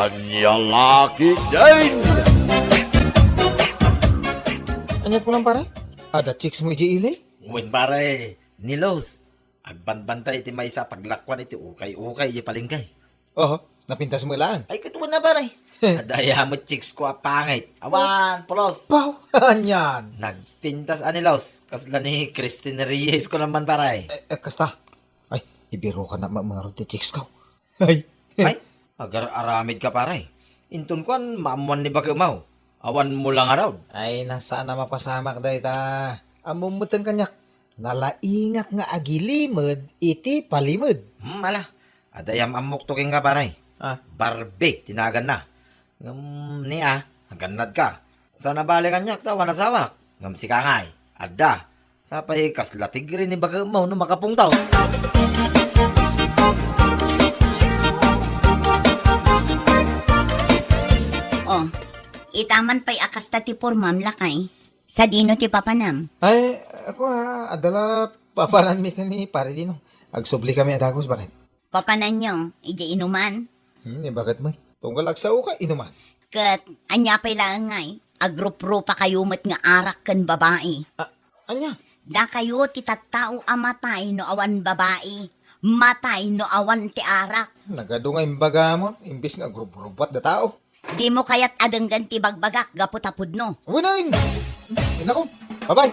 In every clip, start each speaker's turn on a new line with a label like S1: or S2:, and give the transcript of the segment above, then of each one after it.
S1: Kanya laki din!
S2: Anyat ko lang pare? Ada chicks mo iji ilay?
S3: Uwin pare, nilos. Agbanbantay iti may sa paglakwan iti ukay-ukay iti palinggay.
S2: Oo, napintas mo ilaan.
S3: Ay katuwan na pare. Adaya mo chicks ko apangit. Awan, polos.
S2: Wow, anyan.
S3: Nagpintas anilos. Kasla ni Christine Reyes ko naman pare.
S2: Kasta. Ay, ibiro ka na mga roti chicks ko. Ay.
S3: Ay, agar-aramid ka pare. Intun ko an maamuan ni Bagumaw. Awan mo lang araw.
S2: Ay, nasaan na mapasamak day ta. Amumutan kanyak. Nalaingak nga agilimod, iti palimod.
S3: Ala. Adayam amok tuking ka pare.
S2: Ah,
S3: Barbie, tinagan na. Niya, haganad ka. Sana balikan niya, tawan na sawak. Ngam si kangay. Ada. Sapay kaslatig rin ni Bagumaw no makapungtaw.
S4: Oh, itaman pa'y akasta ti pormam lakay. Sa dino ti papanam.
S2: ay, ako adala papanan mi ka ni pare dino. Agsubli kami adagos, bakit?
S4: Papanan nyo, iji inuman.
S2: Bakit mo? Tunggal agsaw ka, inuman.
S4: Kat, anya pa'y lang ngay. Agrup-ro pa kayo mat nga arak kan babae.
S2: Anya?
S4: Da kayo ti tattao amatay no awan babae. Matay no awan ti arak.
S2: Nagadungay imbaga mo, imbis nga grup-grupat da tao.
S4: Di mo kaya't adenggan ti bagbagak gaputapud no.
S2: Unain! Nako, bye-bye!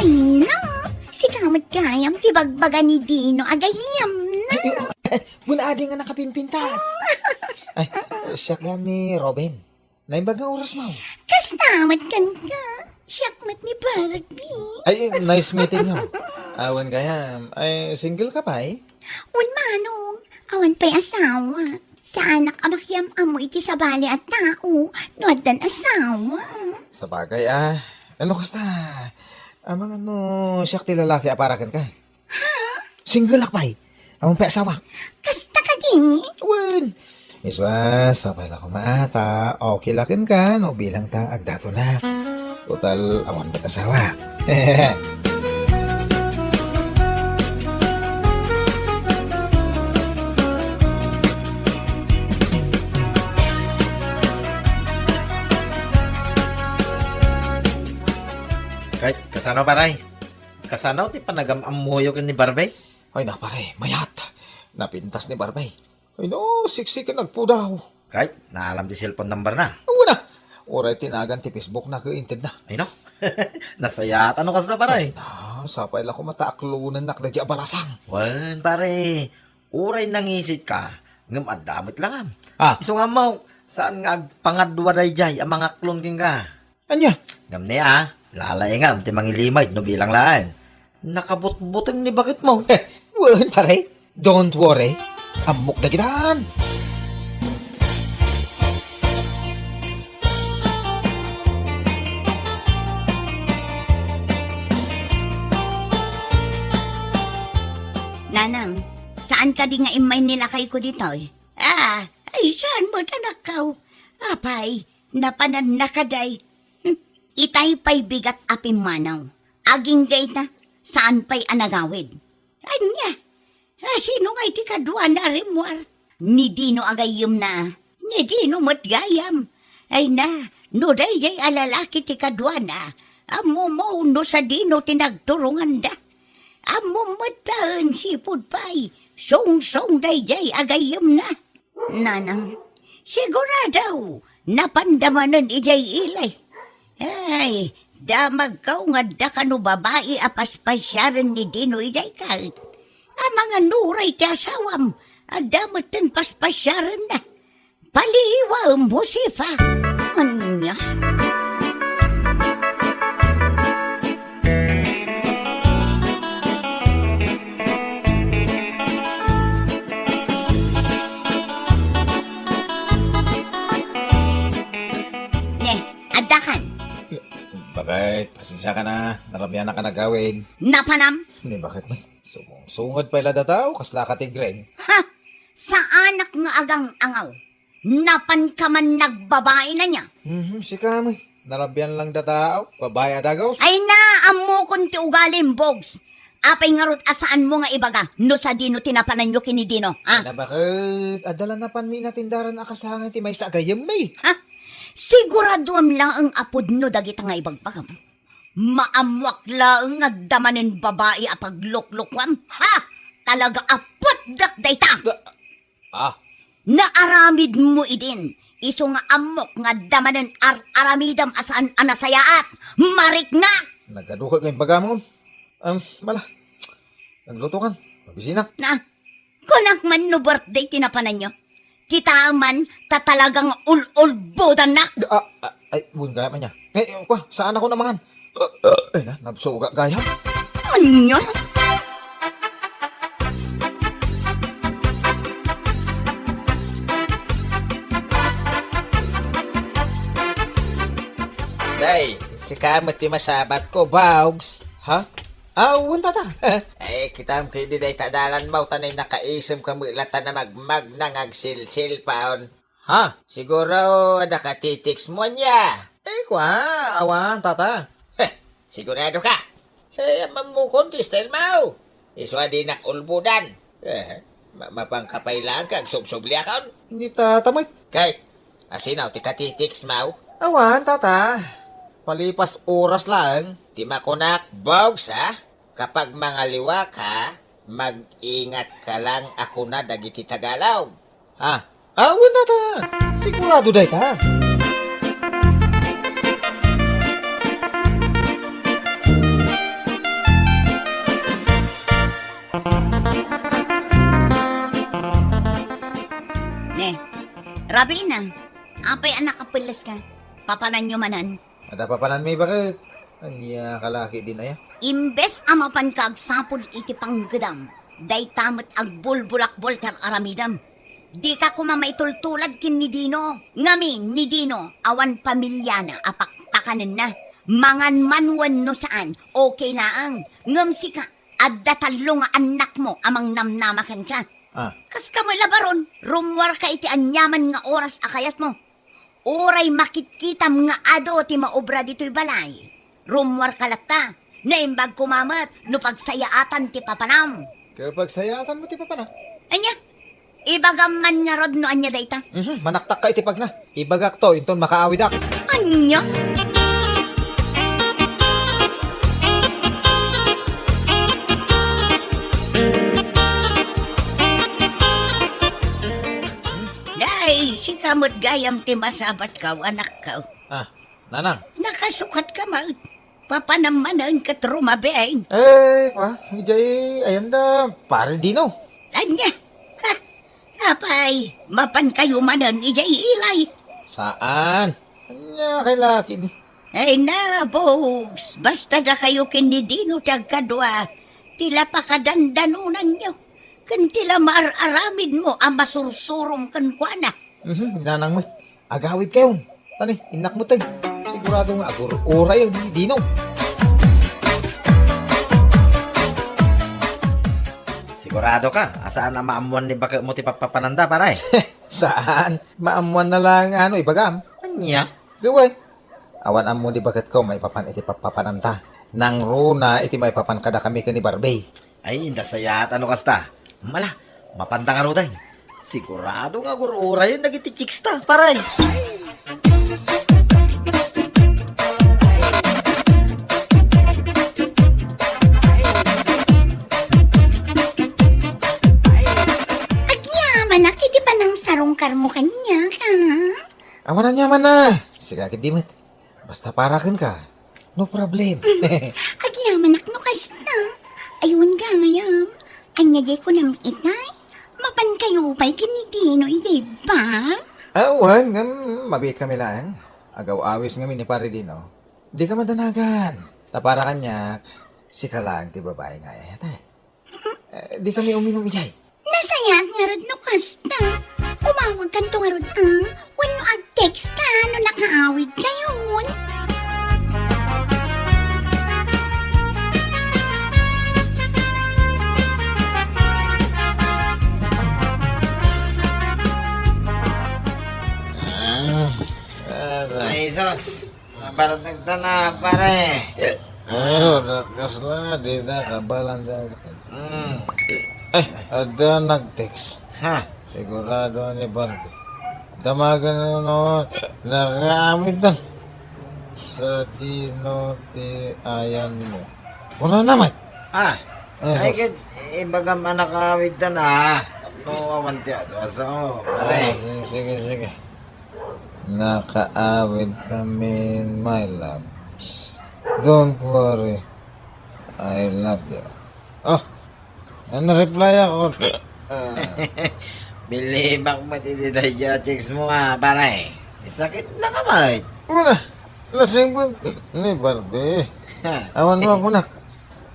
S4: Ay na, si kamat kayam ti bagbaga ni Dino agayam na.
S2: Muna nga nakapimpintas. Ay, siya gam ni Robin. Naimbaga oras mo.
S4: Kastamat kan ka. Siyakmat ni Barbie.
S2: Ay, nice meeting nyo. Awan kaya, ay, single ka pa eh?
S4: Un manong, awan pa'y asawa. Sa anak amakyam amo iti sabali at tao. Nuadan asawa.
S2: Sa bagay ano kasta? Amang ano, siya ti lalaki aparakan ka. Single ka pa eh? Amang pa asawa.
S4: Kasta ka din.
S2: Wen! Iswa, sabay lang kumata. Okay lakin ka, no bilang ta agdato na. Total, awan ba't asawa?
S3: Kahit kasano paray. Kasano ti panagamamuyo ka ni Barbie?
S2: Ay na pare, mayat. Napintas ni Barbay. Ay no, siksi ka nagpudaw.
S3: Kahit naalam ti cellphone number na.
S2: Una, oray tinagan ti Facebook na kainted na.
S3: Ay no, nasayat ano kas na paray.
S2: Sapay lang ko mataaklunan na kadya balasang.
S3: Wan pare, uray nangisit ka. Ngam adamit lang am. Iso nga mo, saan nga agpangadwa day jay ang mga klon king ka.
S2: Anya?
S3: Ngam niya lalay ngam ti mangilimay no bilang laan. Nakabut-buting ni bakit mo.
S2: Wan pare, don't worry. Amok na kitaan.
S4: Nanang, saan ka di nga imay nilakay ko dito eh? Ay saan mo tanakaw? Apay, napanan na kaday. Itay pa'y bigat apim manaw. Aging gay na, saan pa'y anagawid? Anya, sino nga iti kadwa na rimwar? Ni Dino agayim na, ni Dino matgayam. Ay na, no day jay alalaki ti kadwa na. Amo mo no sa Dino tinagturungan da. Amo mataan sipod pa'y, song-song day jay agayim na. Nanang, siguradaw, napandamanan ijay ilay. Ay, damag ka nga da kano babae apaspasyaran ni Dino ijay kahit. Ang mga nuray ti asawam, adamatan paspasyaran na. Paliwa mo sifa. Anya? Adakan.
S2: Bakit? Pasensya ka na. Naramihan na ka na gawin.
S4: Napanam?
S2: Hindi, bakit man? Sungod pa ila dataw, kasla ka tigren.
S4: Ha? Sa anak nga agang angaw. Napan ka man nagbabae na niya.
S2: Si Kamoy. Narabyan lang da tao. Babaya dagaw.
S4: Ay na, amo kung ti ugalim, Bogs. Apay nga rot asaan mo nga ibaga, no sa dino tinapanan nyo kini dino, ha?
S2: Na bakit? Adala na pan mi na tindaran akasangan ti may sagayam may.
S4: Ha? Sigurado am lang ang apod no dagita nga ibagpagam. Maamwak lang nga damanin babae apagluklukwan. Ha? Talaga apot dak dayta.
S2: Ah,
S4: Naaramid mo idin. Iso nga amok nga damanin aramidam asaan anasayaat. Marik na!
S2: nagaduka kayong pagamon. Mala. Nagluto kan. Mabisina.
S4: Na, kunak man no birthday tinapanan nyo. Kita man tatalagang ul-ul bodan na.
S2: Ay, buwan gaya man niya. Kwa, saan ako namangan? Ay na, nabsuga gaya.
S4: Ano?
S2: Day, si Kamot ti masabat ko, Bogs. Ha? Awan tata. Ay, kitam kay di day tadalan mo, tanay nakaisem ka mulata na magmag nang agsilsil paon. Ha? Siguro nakatitiks mo niya. Kwa, awan tata. Sigurado ka? Mamukon ti style mo. Iswa di nakulbudan. Mapangkapay lang kag subsubli akon. Hindi tata mo. Kay, asinaw ti katitiks mo. Awan tata. Palipas oras lang, di makunak, Bogs, ha? Kapag mangaliwa ka, mag-ingat ka lang ako na dagiti Tagalog. Ha? Awan tata. Sigurado day ka.
S4: Ne, Rabina, apay anak kapilas ka. Papanan nyo manan.
S2: Ada papanan may bakit? Anya kalaki din aya.
S4: Imbes amapan ka agsapol iti panggedam, day tamot agbulbulakbol kar aramidam. Di ka kumamaitultulad kin ni Dino. Ngamin ni Dino, awan pamilya na apakpakanin na. Mangan manwan no saan, okay laang. Ngam si ka, adda talo nga anak mo amang namnamakan ka. Kas ka mo labaron, rumwar ka iti anyaman nga oras akayat mo. Oray makitkitam nga ado ti maobra dito'y balay. Rumwar kalata, naimbag kumamat, no pagsayaatan ti papanam.
S2: Kapag sayatan mo ti papanak.
S4: Anya, ibagam man nga rod no anya dayta.
S2: Manaktak ka itipag na. Ibagak to, inton makaawidak.
S4: Anya? Day, si kamot gayam ti masabat ka, anak ka.
S2: Nanang.
S4: Nakasukat ka ma. Papanamanan ka trumabein.
S2: Hijay, ayan da, pare Dino.
S4: Anya? Ha? Apay, mapan kayo manan ijay ilay.
S2: Saan? Anya, kay laki.
S4: Ay na, Bogs. Basta na kayo kinidino tagkadwa. Tila pa kadandanunan nyo. Kan tila maararamid mo ang masursurong kankwana.
S2: Nanang mo. Agawid kayo. Tani, inak mo tayo. Sigurado nga agur-ura yun, Dino.
S3: Sigurado ka? Asaan na maamuan ni baka mo ti papananda, paray?
S2: Saan? Maamuan na lang, ibagam.
S3: Anya?
S2: Gaway. Awan amo di bagat ko, may papan iti papananta. Nang runa, iti may papan kada kami ka ni Barbie.
S3: Ay, indasayat ano kasta? Mala, mapanta nga roday. Sigurado nga gurura yun, nagiti chicks ta, paray.
S4: Agyaman na, kiti pa ng sarong karmo kanya ka.
S2: Awan na nyaman na. Sige, dimit. Basta parakan ka. No problem.
S4: Agyaman na, nukas na. Ayun ka ngayon. Anyagay ko ng itay. Mapan kayo pa'y kinitino, hindi ba?
S2: Awan, mabit kami lang. Agaw-awis nga ni pare Dino. Di ka madanagan. Tapara kanyak, si ka lang, ti babae nga di kami uminom ijay.
S4: Nasayat nga rod nukas na. Umawag kanto nga rod when mo ag-text ka, no nakaawid kayon.
S3: sus. Nabalatag na, pare.
S2: Pero nakasla, di na kabalan na. Ada nag-text.
S3: Ha?
S2: Sigurado ni Barbie. Damagan na noon. Nagamit na. Sa ayan mo. Wala naman.
S3: Ah.
S2: Ay,
S3: Ay, kit, ibaga manakawid na. No, awanti ato. So, pare.
S2: Sige. Nakaawid kami, my love. Don't worry. I love you. Oh, reply ako.
S3: Believe ako matititay yung chicks mo pare. Sakit na kamay.
S2: Una, lasing ko ni Barbie. Awan mo ako nak.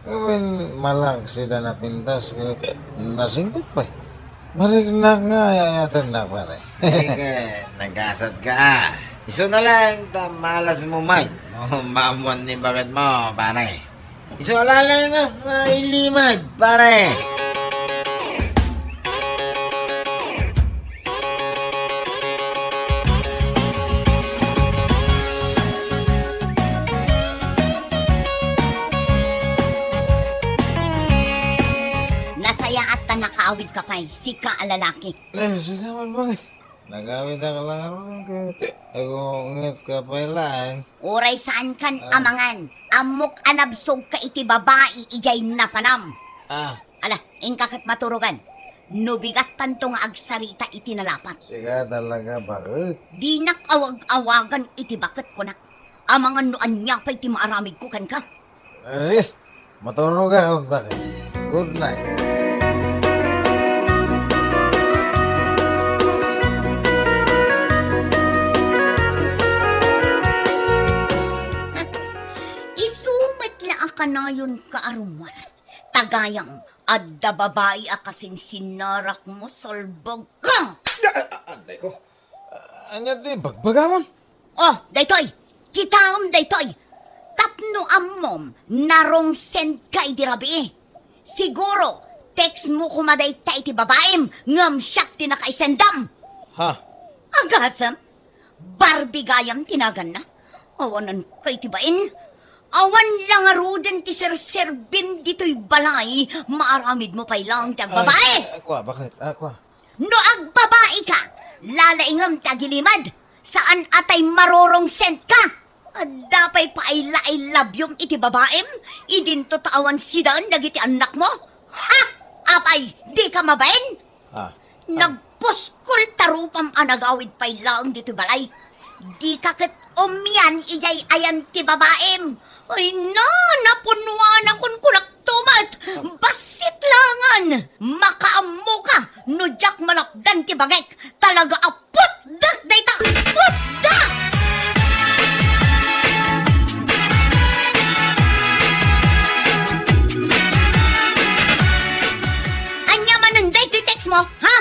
S2: Gawin malang sida na pintas ko. Nasingkot pa. Marignak nga ayatan na pare.
S3: Nagasad ka. Iso na lang, malas mo, Mike. Mamuan ni bakit mo, pare. Iso alala nga, mailimad, pare.
S4: Nasaya at nakaawid ka pa'y, sika ang lalaki.
S2: Sige naman bakit? Nagawin na ka lang ako. Ako ngit ka pa lang.
S4: Uray saan kan amangan, amok anabsog ka iti babae ijay napanam. Ala, ingkakit maturugan. Nubigat tanto nga agsarita iti nalapat.
S2: Siga talaga bakit?
S4: Di nak-awag-awagan iti bakit ko nak. Amangan no anya pa iti maaramid ko kan ka.
S2: Sige, matulog ako bakit? Good night.
S4: Kanayon ka aruman. Tagayang, adda babae akasin sinarak mo, salbag ka!
S2: Anday ko. Anya di, bagbagamon.
S4: Oh, daytoy! Kitaom daytoy! Tapno ammom, narong send ka idirabi. Siguro, text mo kumaday ta iti babaem, ngam siyak tinakaisendam.
S2: Ha?
S4: Agasam, Barbie gayam tinagan na. Awanan ka iti bain. Awan lang aruden ti serserbin dito'y balay, maaramid mo pa'y lang ti agbabae.
S2: Aqua, bakit? Aqua.
S4: No agbabae ka, lalaingam ti agilimad, saan atay marorong sent ka? Adda pa'y paayla-ay labyom iti babaem, idinto tawan sidaan dagiti anak mo? Ha? Apay, di ka mabain?
S2: Ha?
S4: Nagpuskol tarupam anagawid pa'y lang dito'y balay. Di kakit umyan ijay ayan ti babaem. Ay na, napunuan akong kulaktumat. Basit langan. Makaammo ka. No jak malapdan ti bagek. Talaga apot dak dayta. Put da! Anya mananday ti text mo, ha?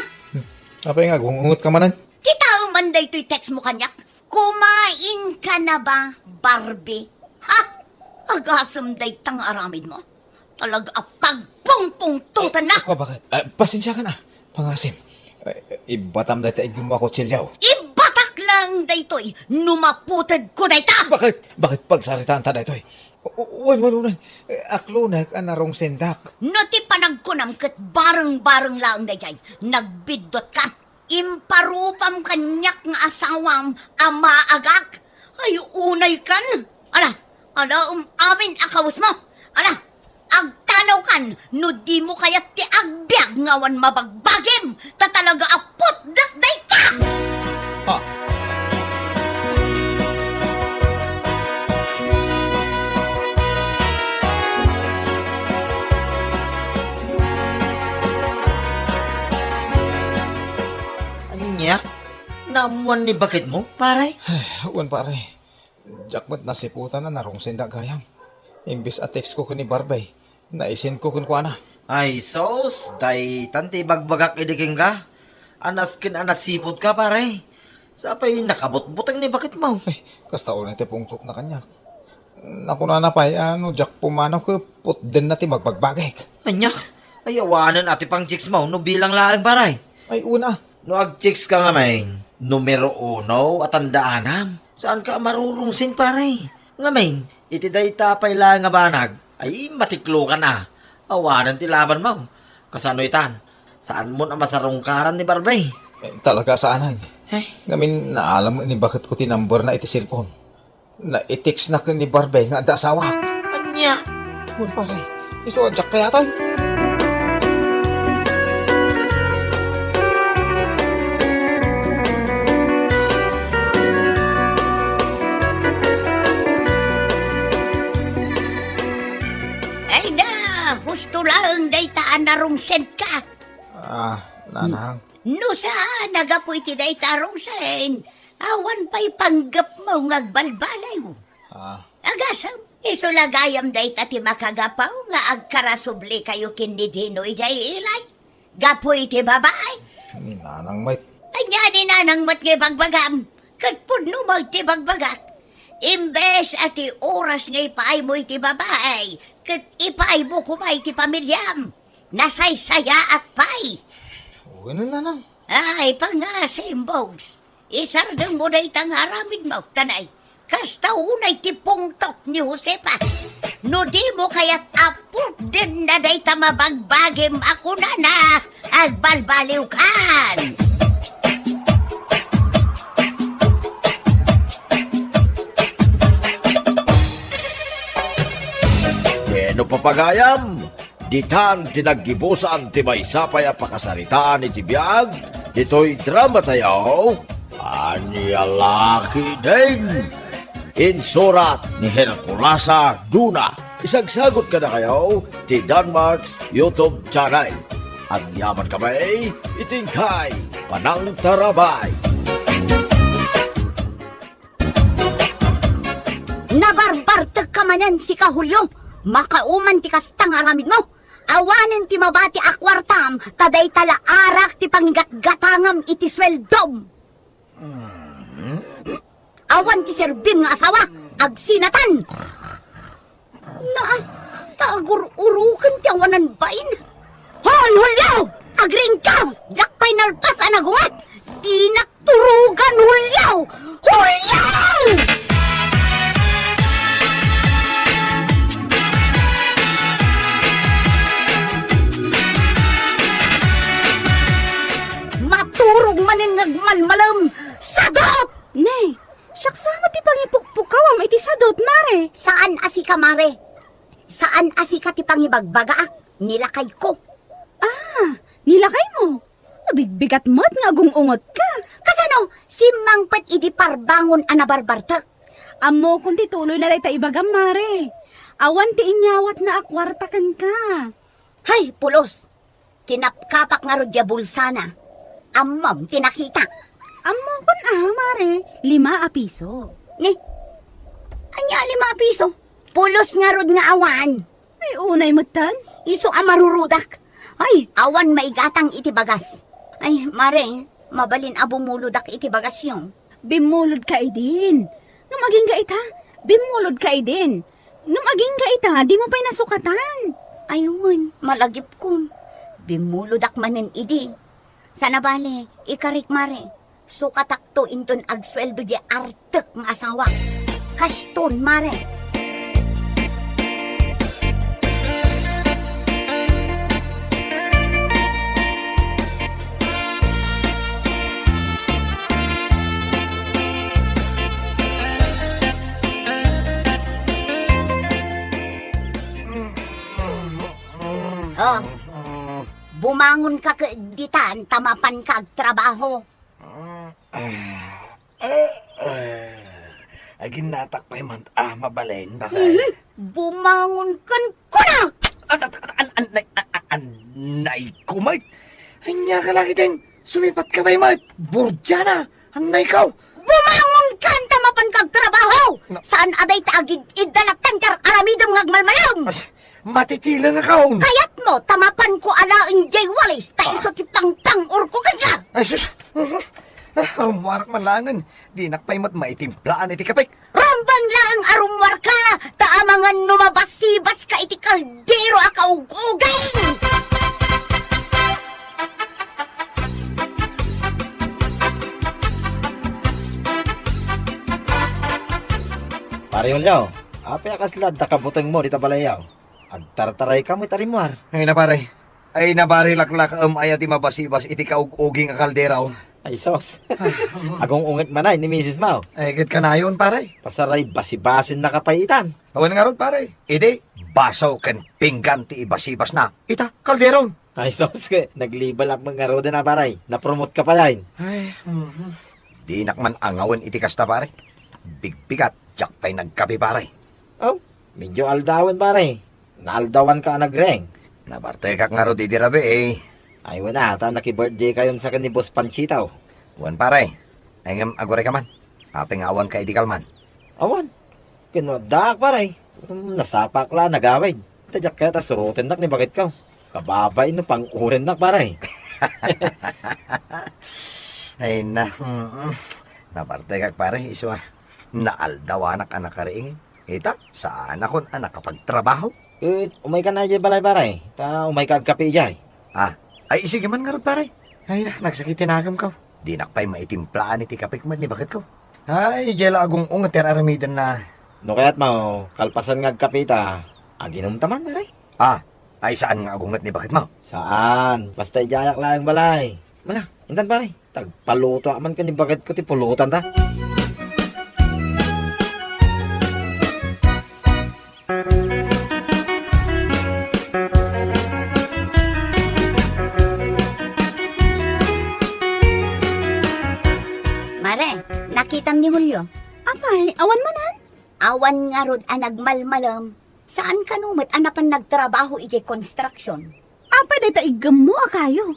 S2: Apay nga, gungungot ka manan.
S4: Kita manday ti text mo kanyak. Kumain ka na ba, Barbie? Ha? Agasam day tang aramid mo. Talaga pagpungpung tutan na.
S5: Ako, bakit? Pasensya ka na, pangasim. Ibatam na tayo yung mga kutsilyaw.
S4: Ibatak lang daytoy. Numaputad ko dayta.
S5: Bakit? Bakit pagsalitaan ta na ito eh? Wan. Aklo na ka narong sendak.
S4: No ti panagkunam kat bareng-bareng lang dayjay. Nagbidot ka. Imparupam kanyak nga asawam amaagak. Ay, unay kan. Ala, amin akawos mo. Ala, agtalaw kan. No di mo kayat ti agbyag ngawan mabagbagim. Tatalaga apot dakday ka.
S5: Ah,
S3: Anya? Namuan ni bakit mo, pare?
S5: wan pare. Jakmat nasiputan na narong sendak gayam. Imbis a text ko ni Barbay, naisin ko kun kuana.
S3: Ay, sos, day tanti bagbagak idiking ka. Anaskin anasipot ka, pare. Sapay nakabot-butang ni bakit mo.
S5: Kasta ulit ti pungtok na kanya. Nakuna na pa, jak pumanaw ko, put din na ti magbagbagek.
S3: Anya? Ay, awanan ati pang chicks mo, no bilang laang, pare.
S5: Ay una,
S3: No ag-chicks ka nga, main. Numero 1 at andaanam. Saan ka marurungsin pare? Ngamin, iti dayta pay lang nga banag. Ay, matiklo ka na. Awanan ti laban mo. Kasano itan? Saan mo na masarungkaran ni Barbay?
S5: Talaga saan ay?
S3: Eh,
S5: Ngamin naalam ni bakit ko tinambor na iti cellphone. Na i-text na ko ni Barbay nga da asawa.
S3: anya.
S5: Mun pare, isuadyak kaya tayo.
S4: Ay na, gusto lang daytaan na rungsen ka.
S5: Nanang.
S4: No sa nagapoy ti daytarong sen, awan pa'y panggap mo ngagbalbalay mo. Agasam, isulagayam dayta ti makagapaw nga agkarasubli kayo kindidinoy jay ilay. Gapoy ti babae.
S5: Ni nanang may
S4: Anya ni nanang mat ngay bagbagam, katpudno mag ti bagbagak. Imbes at ti oras ngay paay mo iti babae, kat ipaay mo kumay ti pamilyam. Nasaysaya at pay.
S5: uwi na nanang.
S4: Ay, pangasim, Bogs. Isardang mo na itang aramid mo, tanay. Kasta unay tipongtok ni Josepa. No di mo kaya't apot din na day tamabagbagim ako na agbalbaliw kan.
S1: Keno papagayam, ditan tinaggibusan ti may sapay a pakasaritaan iti biyag, dito'y drama tayo, anyalaki din. Insurat ni Herculasa Duna. Isagsagot ka na kayo ti Danmarks YouTube channel. Ang yaman kamay, itingkay, panang tarabay.
S4: Nabarbartag ka manan si Kahulyo. Makauman ti kastang aramid mo. Awanen ti mabati akwartam, taday tala arak ti pangigat-gatangam iti sweldom. Awan ti serbim nga asawa, agsinatan. Taagur-urukan ti awanan bain. Hoy, Hulyo! Agring ka! Jak pa'y nalpas anagungat! Di nakturugan, Hulyo! Hulyo! Maturog manin nagmalmalam! Sadot!
S6: Nay, saksama ti pangipukpukawam iti sadot, mare.
S4: Saan asi ka, Mare? Saan asi ka ti pangibagbagaak? Nilakay ko.
S6: Nilakay mo. Nabigbigat mo't nga gungungot ka.
S4: Kasano, si Mangpet idi parbangon anabarbartak.
S6: Amo kung ti tuloy na ta ibagam, mare. Awan ti inyawat na akwartakan ka.
S4: Hay, pulos! Kinapkapak nga rodya bulsana. Amam, tinakita.
S6: Amo kun mare. 5 piso.
S4: Ni, anya 5 piso. Pulos nga rod nga awan.
S6: Ay, unay mo tan.
S4: Iso amarurudak. Ay, awan maigatang iti bagas. Ay, Mare, mabalin abumuludak iti bagas yung.
S6: Bimulod ka idin. Nung maging ka ita, bimulod ka idin. Nung maging ka ita, di mo pa'y nasukatan.
S4: Ayun, malagip ko. Bimuludak manen idi. Sana bale, ikarik Mare. Sukatak to inton agsweldo di artek ng asawa. Kaston, Mare. Oh, bumangon ka ditan, tamapan ka ag trabaho.
S7: Agin natak pa man mabalain ba kay?
S4: Bumangon kan kunak!
S7: Anay ko, mate. Hanya ka lagi din. Sumipat ka ba, mate? Burdya na. Anay ka.
S4: Bumangon kan, tamapan ka ag trabaho! Saan aday taagid idalatan kar aramidom ngagmalmalam?
S7: Matitila nga ka.
S4: Kayat mo, tamapan ko ala ang jay walis, tayo sa tipang-tang urko kanya!
S7: Ay, sus. Marak malangan. Di nakpay mat maitimplaan iti kapik.
S4: Rambang lang arumwar ka, taamangan numabas-sibas ka iti kaldero akaugugay!
S3: Pare Julio, apay akaslad takabutang mo dito balayaw. Agtartaray ka mo itarimwar.
S7: Ay na pare laklak ay ati mabasibas iti kauguging a kalderaw.
S3: Ay sos. Agong ungit manay ni Mrs. Mau.
S7: Ay git ka na yun pare.
S3: Pasaray basibasin na kapaitan.
S7: Awan nga ron pare. Ide, basaw kan pinggan ti ibasibas na. Ita, kalderon.
S3: Ay sos ke, naglibal ang mga roda na paray. Na-promote ka pa yan.
S7: Ay, di nakman angawan iti kasta pare. Bigbigat, jak pa'y nagkapi pare.
S3: Oh, medyo aldawan pare. Naaldawan ka nagreng.
S7: Nabarte kak nga ro di rabe eh.
S3: Ay wala, ta naki-birthday kayon sa kan ni Boss Panchitaw.
S7: Wan pare. Ay ngam agore ka man. Apeng awan ka idikal man.
S3: Awan, kinwadak paray. Nasapak la, nagawid. Tadyak kaya ta surutin nak ni bakit ka. Kababay no pang urin nak paray.
S7: Ay na. Nabarte kak pare iso naaldawanak anak kariingin. Ita, saan akon anak kapagtrabaho?
S3: Umay ka na dyan balay paray. Ta umay ka agkapi dyan.
S7: Ay sige man nga ron pare. Ay nagsakitin agam ka. Di nakpay maitimplaan iti kapikmad ni bakit ko. Ay, jela agong unga teraramidan na.
S3: No kaya't mo, kalpasan nga agkapi ta. Aginom taman paray.
S7: Ay saan nga agungat ni bakit mo?
S3: Saan? Basta ijayak lang ang balay. Mala, intan paray. Tagpaluto aman ka ni bakit ko ti pulutan ta.
S4: Mare, nakitam ni Julio.
S6: Apay, awan manan.
S4: Awan nga rod ang nagmalmalam. Saan ka numit anapan nagtrabaho iti construction?
S6: Apay, day taigam mo akayo.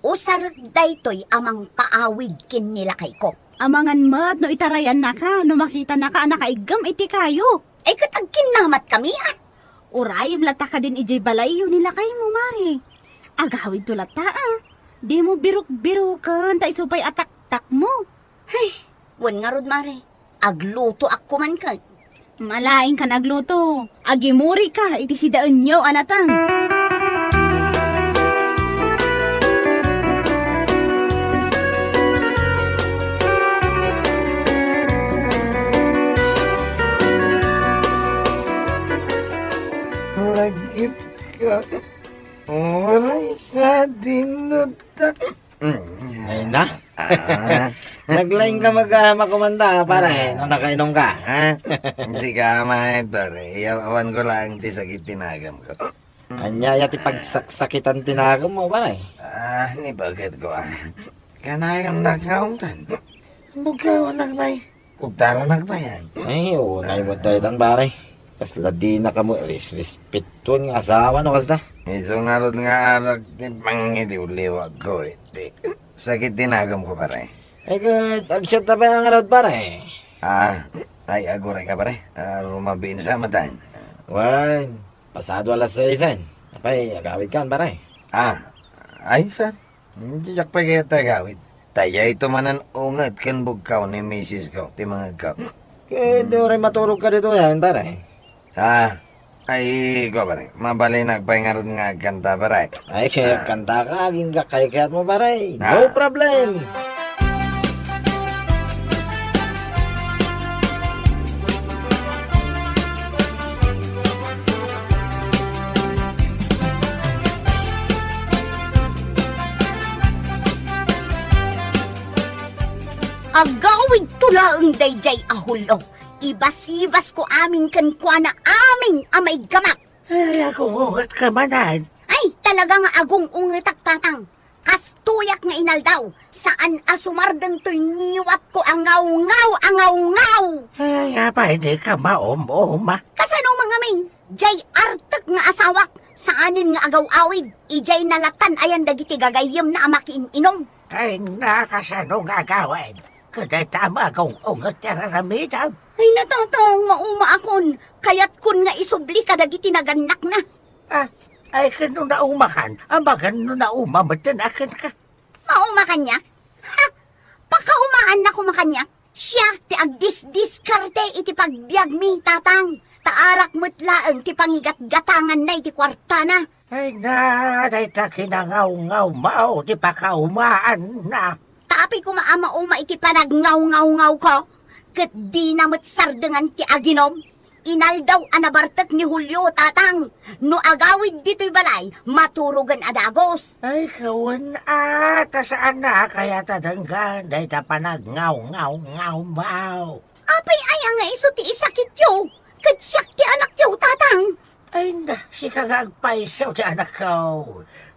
S4: Usarag daytoy amang paawid kin nila kay ko.
S6: Amangan mat, no itarayan na ka, no makita na ka, nakaigam iti kayo.
S4: Ay katagkin namat kami
S6: Uray, lata ka din ijay balayo nila kay mo, Mari. Agawid to lata, Di mo biruk-birukan, ta isupay atak-tak mo.
S4: Wan nga rod mare. Agluto ako man ka.
S6: Malaing ka nagluto. Agimuri ka, iti si daan nyo, anatang.
S7: Lagip ka. Oray sa dinutak.
S3: Ay na. Naglaing ka makumanda pare. Nung nakainom ka.
S7: Si kamay pare. Awan ko lang ti sakit tinagam ko.
S3: Anyaya ti pagsaksakitan tinagam mo pare.
S7: Ni bakit ko Kanayang nakauntan. Bukaw nagbay. Kugtala nagbayan.
S3: Ay, unay mo tayo tan pare. Kasla di na ka mo respetuan nga asawa no kasda.
S7: Iso nga ron nga arak ti pangiliw-liwag ko iti. Sakit tinagam ko pare.
S3: Ay good, agsyat na pa ang arod pare.
S7: Ay aguray ka pare. Rumabin sa matan.
S3: Wan, pasado alas 6. Apay, agawid kan pare.
S7: Ay san. Hindi jak pa kaya tagawid. Taya ito manan ungat kan bugkaw ni misis ko. Ti mga kaw.
S3: Kaya di rin matulog ka dito yan pare.
S7: Ay ko pare. Mabalay nagpahinga ron nga kanta pare.
S3: Ay, kaya kanta ka, aging kakay-kayat mo pare. No problem.
S4: Agawid tula ang dayjay ahulo. Ibas-ibas ko aming kankwa na aming amay gamak.
S7: Ay ako ungat ka manan.
S4: Ay, talaga nga agong ungetak tatang. Kastuyak nga inaldaw. Saan asumardang to'y niwat ko angaw-ngaw, angaw-ngaw.
S7: Ay apa hindi ka maom-oma.
S4: Kasano mga ming? Jay artek nga asawak. Saanin nga agaw-awid. Ijay nalatan ayan dagiti gagayem na amakin inom.
S7: Ay nakasano nga gawin. Kada tama kong ungat teraramitan.
S4: Ay natatang mauma akon. Kayat kun nga isubli kadagiti naganak na.
S7: Ay kano na umakan. Ambagan no na umamatan akan ka.
S4: Mauma kanyak? Ha? Pakaumaan na kumakanyak? Siya ti agdis-diskarte iti pagbiag mi tatang. Taarak mutlaeng ti pangigat-gatangan na iti kwarta na.
S7: Ay na, day ta kinangaw-ngaw mao, di pa kaumaan na.
S4: Tapi kumaama-uma iti panag-ngaw-ngaw-ngaw ko. ket di namit sardengan ti aginom. Inal daw anabartek ni Julio, tatang. No agawid dito'y balay, maturugan adagos.
S8: Ay, kawan saan na kaya tadanggan, day tapanag ngaw, mau.
S4: Apay ay nga iso ti isakit yo. Ket siyak ti anak yo, tatang.
S8: Ay na, si kagagpaisaw sa anak ko.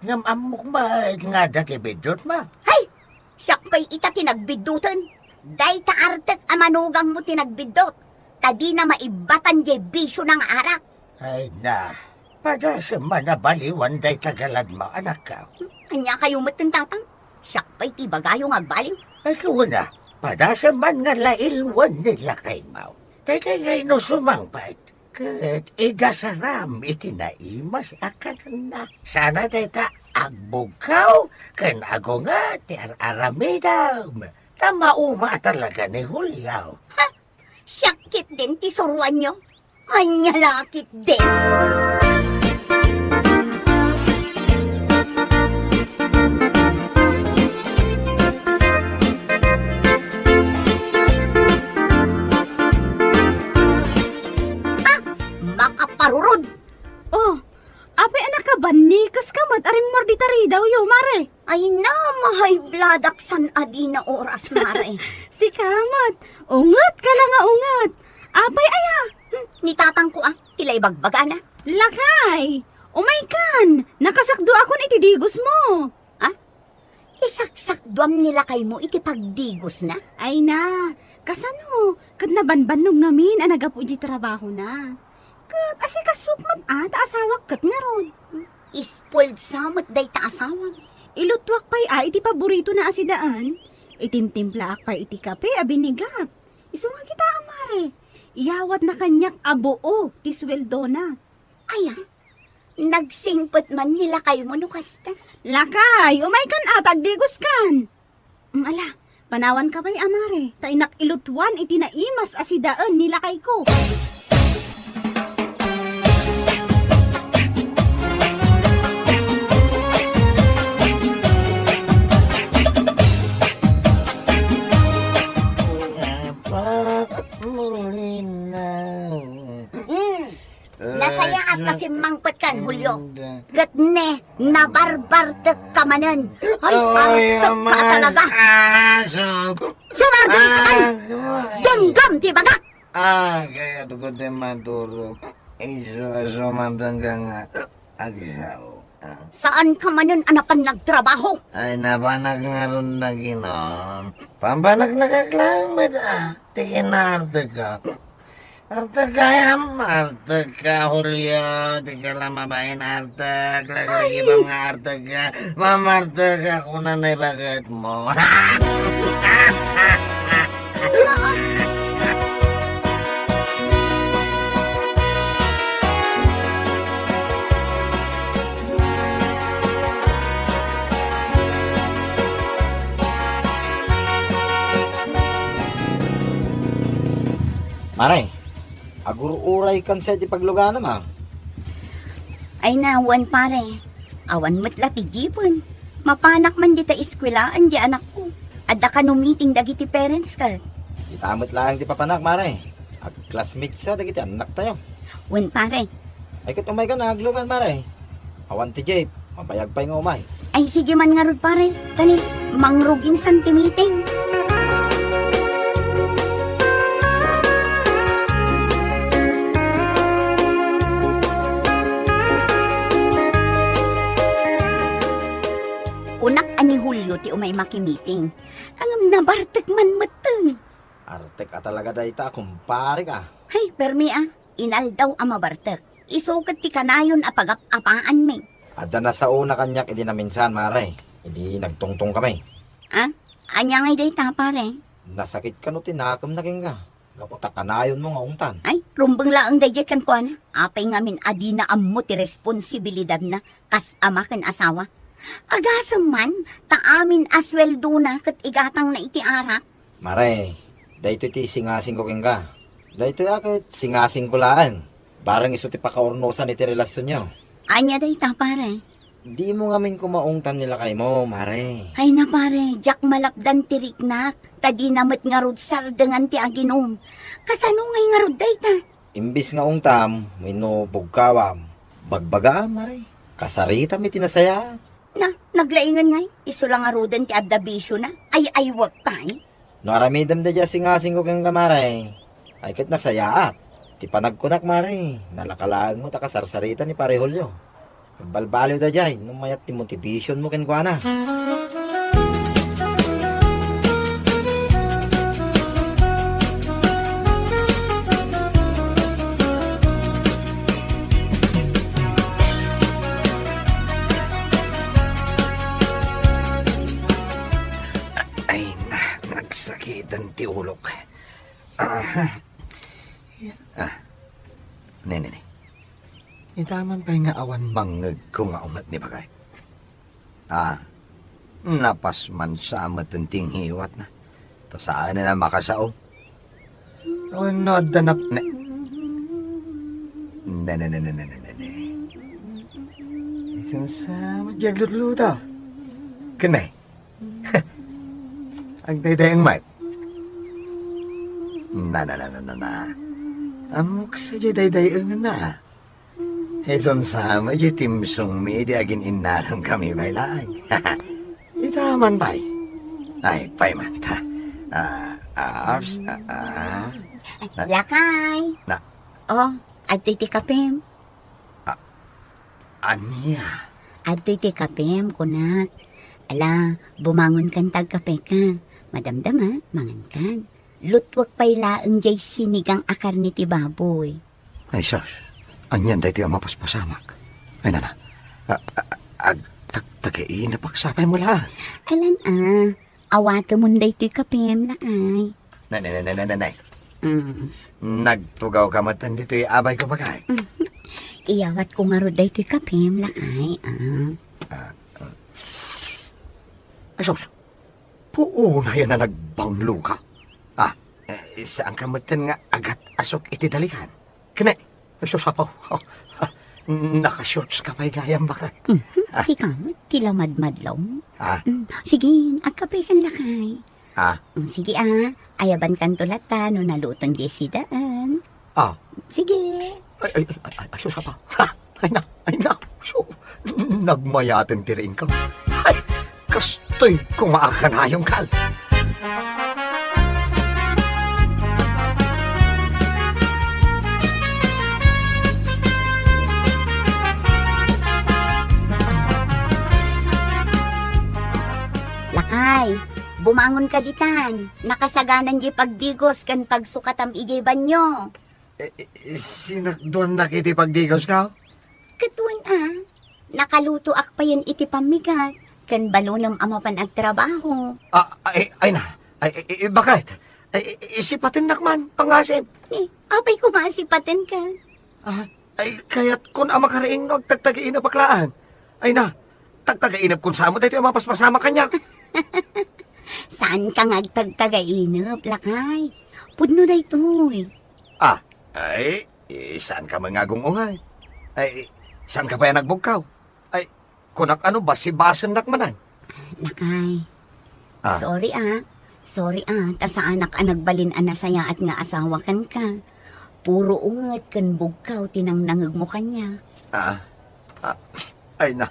S8: Ngam amok ba, nga dati bidot ma.
S4: Hay, siyak pa'y ita tinagbidutan. Day ta artek amanugang mo tinagbidot. Tadi na maibatan jay bisyo ng arak.
S8: Ay na, pada sa manabaliwan day tagalan mo, anak ko.
S4: Kanya kayo matang tatang. Siyak pa'y ti bagayong agbaliw.
S8: Ay, kawan na, pada sa man nga lailwan nila kay mo. Day ngay no sumangpad. Kat idasaram itinaimas akan na. Sana day ta agbugaw, kan ako nga ti aramidam. Tama uma talaga ni Julio.
S4: Siyakit din ti suruan nyo. Anya lakit din. Makaparurod.
S6: Oh, apay anak ka banikas ka mat aring morditari daw yo, mare.
S4: Ay na, mahay bladaksan adi na oras, mare.
S6: Si Kamat, ungat ka lang nga ungat. Apay aya,
S4: Ni tatang ko tilay bagbaga na.
S6: lakay. Umay kan, nakasakdo akon itidigos mo.
S4: Isaksak duam nila kay mo iti pagdigos na.
S6: Ay na, kasano, kad nabanbanog ngamin ang nagapu di trabaho na. Kat asikasukmat ta asawak kat nga ron.
S4: Spoiled samot day ta asawang.
S6: Ilutwak pa'y iti paborito na asidaan. Itimtimplaak pa'y iti kape abinigak. Isunga kita amare. Iyawat na kanyak abuo ti sweldo na.
S4: Aya, nagsingpot man nila kay mo no kasta.
S6: Lakay, umay kan atag digos kan. Ala, panawan ka pa'y amare. Tainak ilutwan iti naimas asidaan nila kay ko.
S4: Nasaya at kasimangpot kan, Julio. Gat ne, nabarbartek ka manan. Ay, bartek ka talaga. Sumagin ka kan! Ganggam, di ba nga?
S8: Kaya to ko di maturo. Iso mandanggang agisaw.
S4: Saan ka manan anapan nagtrabaho?
S8: Ay, napanag nga ron na ginon. Pampanag nakaklamat Tingin na arte ka. Arte ka yam, arte ka, Julio. Di ka lang mabahin arte. Lagi ba nga arte ka? Mamarte ka kung nanay bakit mo.
S3: Mare, aguro-uray kan sa di paglugana ma.
S4: Ay nawan pare. Awan matla ti jipon. Mapanak man di ta iskwelaan di anak ko. Adda ka no meeting dagiti parents ka.
S3: Itamot lang di papanak mare. Ag classmate sa dagiti anak tayo.
S4: Wan pare.
S3: Ay kat umay ka na aglugan mare. Awan ti Jay, mapayag pa yung umay.
S4: Ay sige man nga rod pare. Kani, mangrugin santi meeting. Unak ani Julio ti umay makimiting. Ang nabartek man mateng.
S3: Artek ka talaga dayta, kumpare ka.
S4: Hay, permi inal daw ang mabartek. Isukat ti kanayon apagap-apaan me.
S3: Adda na sa una kanyak, hindi na minsan mare. Hindi nagtungtong kami.
S4: Anya ngay day ta pare.
S3: Nasakit ka no tinakam na king ka. Kaputa kanayon mo nga ungtan.
S4: Ay, rumbang laang dayet kan ko na. Apay ngamin adi na ammo ti responsibilidad na kas ama ken asawa. Agasam man, ta amin asweldo na kat igatang na iti arak.
S3: Mare, dayto ti singasing ko king ka. Dayto akit singasing ko laan. Barang iso ti pakaornosan iti relasyon nyo.
S4: Anya day ta pare.
S3: Di mo ngamin kumaungtan nila kay mo, mare.
S4: Ay na pare, jak malapdan tiriknak. Tadi namat nga rod sardangan ti aginom. Kasano ngay nga rod day ta?
S3: Imbis nga ungtam, minubugkawam. Bagbaga, mare. Kasarita mi tinasaya.
S4: Na, naglaingan ngay. Iso lang nga rodan ti adabisyo na. Ay, wag pa eh.
S3: No aramidam da dya singasing ko kang kamare. Ay kat nasayaat. Ti panagkunak, mare. Nalakalaan mo ta kasarsarita ni pare Julio. Balbaliw da dyan, nung mayat ti motivation mo ken kuana.
S7: Ay na, nagsakitan ti ulok. Nene. Itaman pa nga awan mangag ko nga umat ni bagay. Napas man sa matunting hiwat na. Ta saan na makasao? No, danap na. Ne. Ito sa madyaglut-luta. Kanay. Ang dayday ang mat. Na. Amok sa dayday ang na. Eson sama di timsong mi di agin inaram kami bailaan. Itaman bay. Ay, pay man ta.
S4: Lakay.
S7: Na.
S4: Oh, adto'y ti kapim.
S7: Anya.
S4: Adto'y ti kapim, kunak. Ala, bumangon kan tagkape ka. Madamdam ha, mangan kan. Lutwag pa'y laang jay sinigang akar ni ti baboy.
S7: Ay, sus. Anyan dahi ang mapaspasamak. Ay, nana. Tagain na pagsapay mo lang.
S4: Alan awata mo day to'y kapim lakay.
S7: Nanay. Nagtugaw ka matan dito'y abay ko bagay.
S4: Iyawat ko nga ro day to'y kapim lakay.
S7: Ay, sus. Puuna yan na nagbanglo ka. Saan ka matan nga agat asok iti dalikan? Kanay. Ay, sus, apaw. Nakashorts ka pa'y gayang bakay.
S4: Ikaw, tilamadmadlaw. Sige, agkapay kan lakay. Sige ayaban kan tulatan no naluton di sidaan. Sige.
S7: Ay, sus, apaw. Ay na. So, nagmayatin tirin ka. Ay, kastoy kumaakanayong ka.
S4: Lakay, bumangon ka ditan. Nakasaganan di pagdigos kan pagsukatam ijay banyo.
S7: Sinakdoon na kiti pagdigos ka?
S4: Katuan nakaluto ak pa yan iti pamigat. Kan balonam amapan agtrabaho.
S7: Ay na. Bakit? Isipatin nakman, pangasip.
S4: Apay kumasipatin ka.
S7: Ay, kaya't kun ama karaing no, agtagtagain na baklaan. Ay na, tagtagainap kun sa mo, dito yung mapaspasama kanya.
S4: Saan ka ngagtagtagainap, lakay? Pudno na ito.
S7: Ay, saan ka mangagong ungay? Ay, saan ka pa yan nagbugkaw? Ay, kunak ano ba, si basan nakmanan?
S4: Lakay, sorry ta sa anak nagbalin anasaya at nga asawa kan ka. Puro ungat kan bugkaw tinang nangag mo kanya.
S7: Ay na.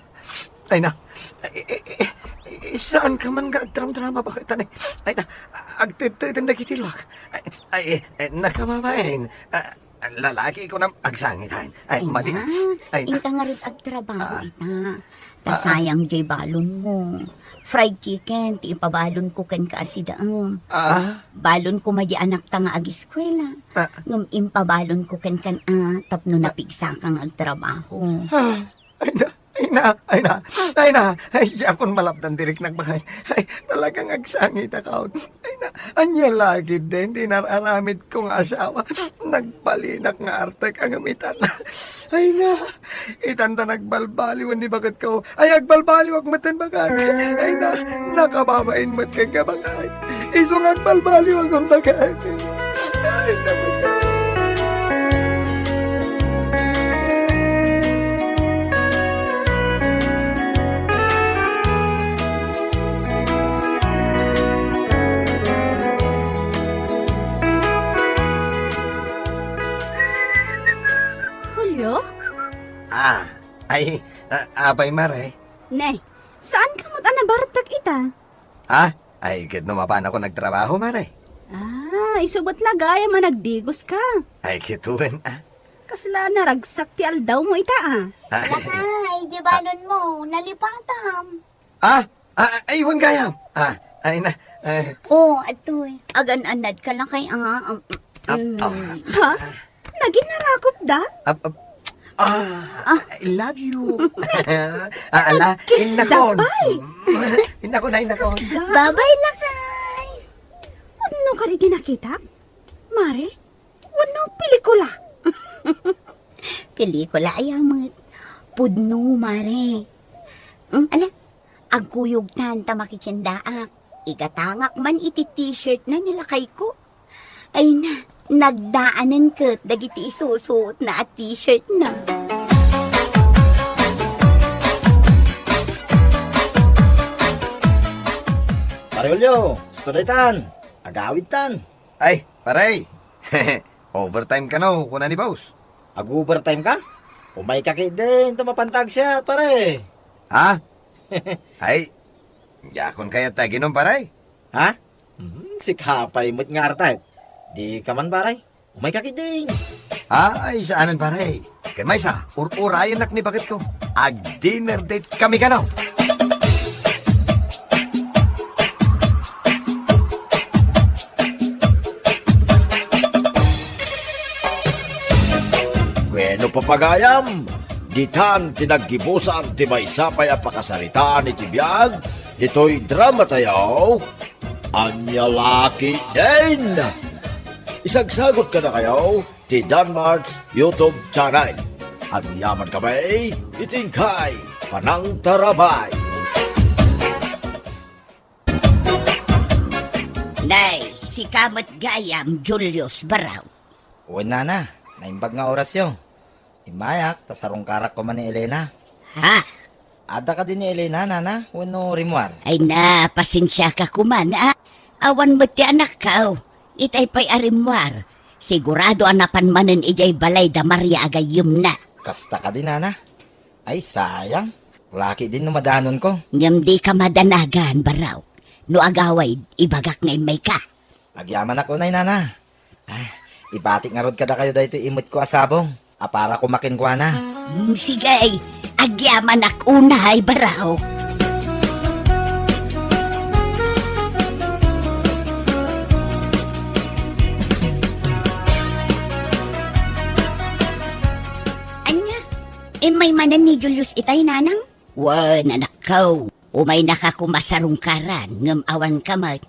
S7: Saan ka man agdram-drama bakit tanay? Ay na, agtititin na kitilwak. Ay, nakamabain. Lalaki ko na agsangitan. Ay, madi. Ay na.
S4: Inka nga rin agtrabaho ita. Tasayang jay balon mo. Fried chicken, ti ipabalon ko kan kaasidaang. Balon ko madi anak ta nga ag-eskwela. Ngam impabalon ko kan tapno napigsa kang agtrabaho.
S7: Ay na. Ay, yakon malapdan dirik nagbakay. Ay, talagang agsangit ako. Ay na, anya lagi din, dinararamid kong asawa. Nagpalinak nga artek ang amitan. Ay na, itanda nagbalbaliwan ni bagat ko. Ay, agbalbaliwag matan bagay. Ay na, nakababain mat kang kabagay. Isong agbalbaliwag ang bagay. Ay na, bagay. Ay, abay mare.
S6: Nay, saan ka mo nabartag ita?
S7: Ha? Ay, kit numapan ako nagtrabaho, mare.
S6: Isubot na gaya managdigos ka.
S7: Ay, kituin,
S6: Kasla naragsak ti aldaw mo ita
S7: Ay,
S4: Lakay, di balon mo, nalipatam.
S7: ay, huwag gayam. Ay na,
S4: Oh, atoy. Agan-anad ka lang kay
S6: Ha? Naging narakop da?
S7: I love you. Ala,
S6: Kiss
S7: inakon.
S6: dabay.
S7: Inakon.
S4: Babay, Lakay.
S6: Ano ka rin nakita? Mare, ano pelikula?
S4: Pelikula ayamat. Pudno, mare. Ala, agkuyog tan tamakitsindaak. Igatangak man iti t-shirt na nilakay ko. Ay na, nagdaanan ka dagiti isusuot na at t-shirt na.
S3: Parolyo, studaitan, agawid tan.
S7: Ay, paray. Overtime ka no, kuna ni boss.
S3: Ag-overtime ka? Umay ka kay din, tamapantag siya, pare.
S7: Ha? Ay, yakon kaya taginom paray.
S3: Ha? Sikapay mo't ngartag. Di ka man, pare. Umay ka kay din.
S7: Ay, saanan paray. Kay may sa, urayan nak ni bakit ko. Ag-dinner date kami ka no.
S1: Bueno papagayam, ditan tinaggibusan ti may sapay a pakasaritaan iti biyag, ito'y drama tayo, anya laki din. Isagsagot ka na kayo, ti Danmarks YouTube channel. Ang yaman kami, itingkay, panang tarabay.
S4: Nay, si Kamat Gayam Julius Baraw.
S3: Uy, nana. Naimbag nga oras yun. Imayak, tasarong karak ko man ni Elena.
S4: Ha?
S3: Ada ka din ni Elena, nana. Wano rimwar.
S4: Ay na, pasensya ka kumana. Awan mo ti anak ka. Itay pa'y arimwar. Sigurado anapan manen ijay balay da Maria agayum na.
S3: Kasta ka din, nana. Ay, sayang. Laki din numadanon ko.
S4: Ngam di ka madanagan, Baraw. No agaway, ibagak na imay ka.
S3: Nagyaman ako na, nana. Ibatik nga rod kada kayo dahito imot ko asabong. Para kumakin ko na.
S4: Sige, agyaman ak unay, Baraw. Anya, may manan ni Julius itay nanang? Wan, anak ko. Umay nakakumasarungkaran, ngam awan kamat.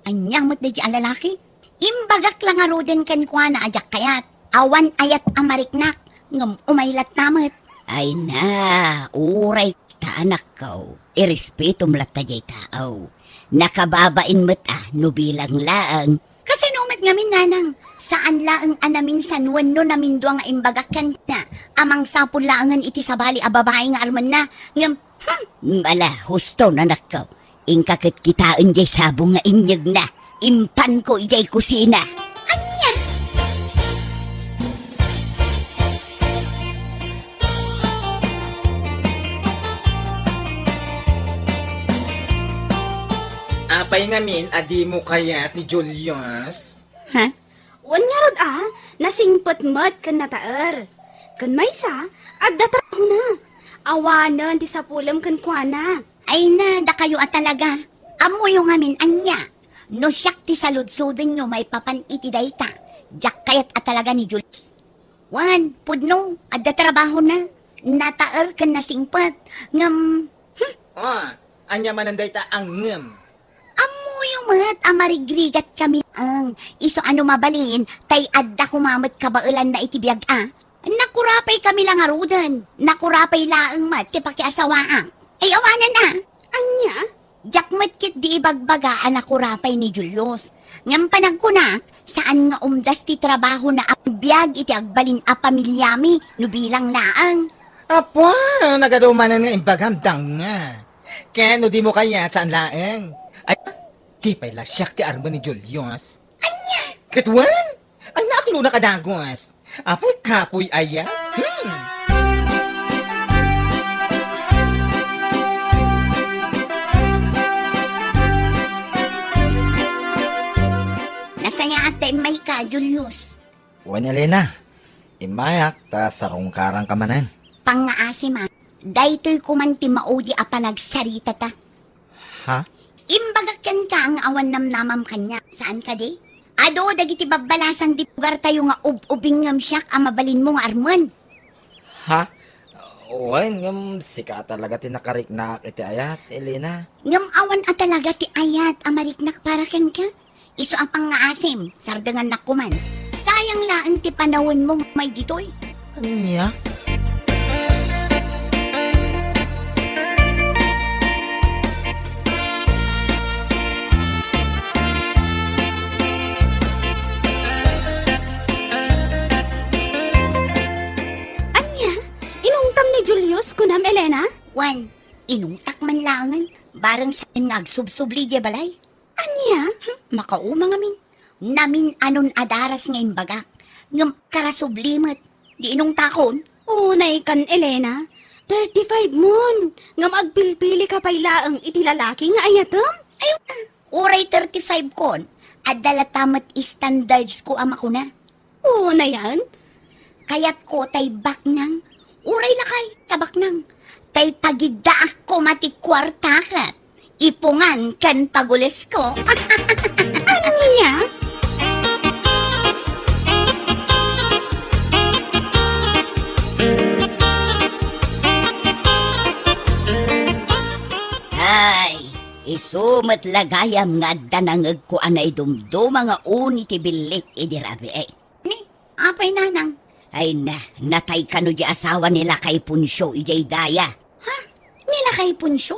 S4: Anyang mo't na di alalaki? Imbagak lang aro din kan kwa na ajak kayat. Awan ayat amariknak, ngam umaylat namat. Ay na, uray ta anak ko. Irespeto mlat ta jay tao. Nakababain mo't no bilang laang. Kasi numat ngamin nanang, saan laang anamin sanwan no namin doang imbagak kan na. Amang sapon laangan iti sabali a babae nga arman na. Ngam, ala, husto na anak ko. Ingkakit kitaan jay sabong nga inyag na. Impan ko ijay kusina. Anya!
S5: Apay ngamin, adi mo kaya ti Julius?
S4: Ha?
S6: Wan nga rod nasingpot-mot kan nataer. Kan may sa, agdatraho na. Awanan ti sapulam kan kuana.
S4: Ay na, da kayo at talaga. Amo yung amin anya. No siyak ti saludsudin nyo may papan iti dayta. Jak kayat at talaga ni Julius. Wan, pudno, adda trabaho na. Nataer kan nasingpot. Ngam,
S5: Anya mananday ta ang ngem.
S4: amo yung mat, amarigrigat kami ang iso ano mabalin, tay adda kumamat kabailan na itibiyag Nakurapay kami lang arudan. Nakurapay laang mat, ti pakiasawaang. Ay, awanan na.
S6: Anya?
S4: Jakmat kit di ibagbagaan ako rapay ni Julius. Ngam panagkunak, saan nga umdas ti trabaho na abiyag iti agbalin a pamilyami, no bilang naang.
S5: Apo, nagadumanan nga imbagamdang nga. Kaya no di mo kaya saan laeng. Ay, di pa'y lasyak ti armo ni Julius.
S4: Anya?
S5: Katwan, ang naaklo na kadagwas. Apay kapoy aya.
S4: Nasaya at may ka, Julius.
S3: Wan Elena, imayak ta sarong karang kamanan.
S4: Pangaasi man, daytoy kumanti maudi a panagsarita ta.
S3: Ha?
S4: Imbagakan ka ang awan namnamam kanya. Saan ka di? Ado, dagiti babalasang di lugar tayo nga ubing ngam siyak ang mabalin mo nga Armand.
S3: Ha? Wan ngam sika talaga tinakarik na iti ayat, Elena.
S4: Ngam awan at talaga ti ayat amariknak para kan ka. Iso ang pangaasim, sardangan na kuman. Sayang laan ti panahon mo may ditoy.
S3: Anya?
S6: Anya, inungtam ni Julius kunam Elena?
S4: Wan, inungtak man langan, barang sa nagsubsubli di balay.
S6: Anya?
S4: Makaumang amin. Namin anon adaras ngayon bagak. Ngam karasublimat. Di inong takon.
S6: Unay kan Elena, 35 mon. Ngam agpilpili ka pay laang iti lalaki nga ayatom.
S4: Ayaw na. Uray 35 kon. At dalatamat standards ko ama ko na.
S6: Una yan?
S4: Kaya't ko tay bak nang. Uray na kay tabak nang. Tay pagida ako matikwarta ka. Ipungan kan pagulis ko.
S6: Ano niya?
S4: Ay, isumat lagayam nga danangag ko anay dumduma nga uni ti bilik idirabi eh. Ni, apay nanang. Ay na, natay ka no di asawa nila kay Punsyo ijay daya. Ha? Nila kay Punsyo?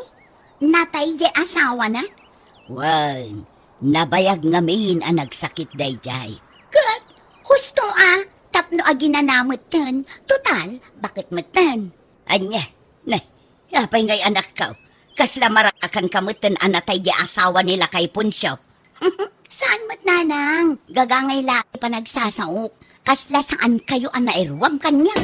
S4: Natay di asawa na? Wan, nabayag ngamin ang nagsakit dayjay. Kat, husto tapno aginanamot tan. Total, bakit matan? Anya, na, apay ngay anak ka. Kasla marakan kamutan anatay di asawa nila kay Punsyo. Saan mat nanang? Gagangay laki pa nagsasaok. Kasla saan kayo anairwam kanya?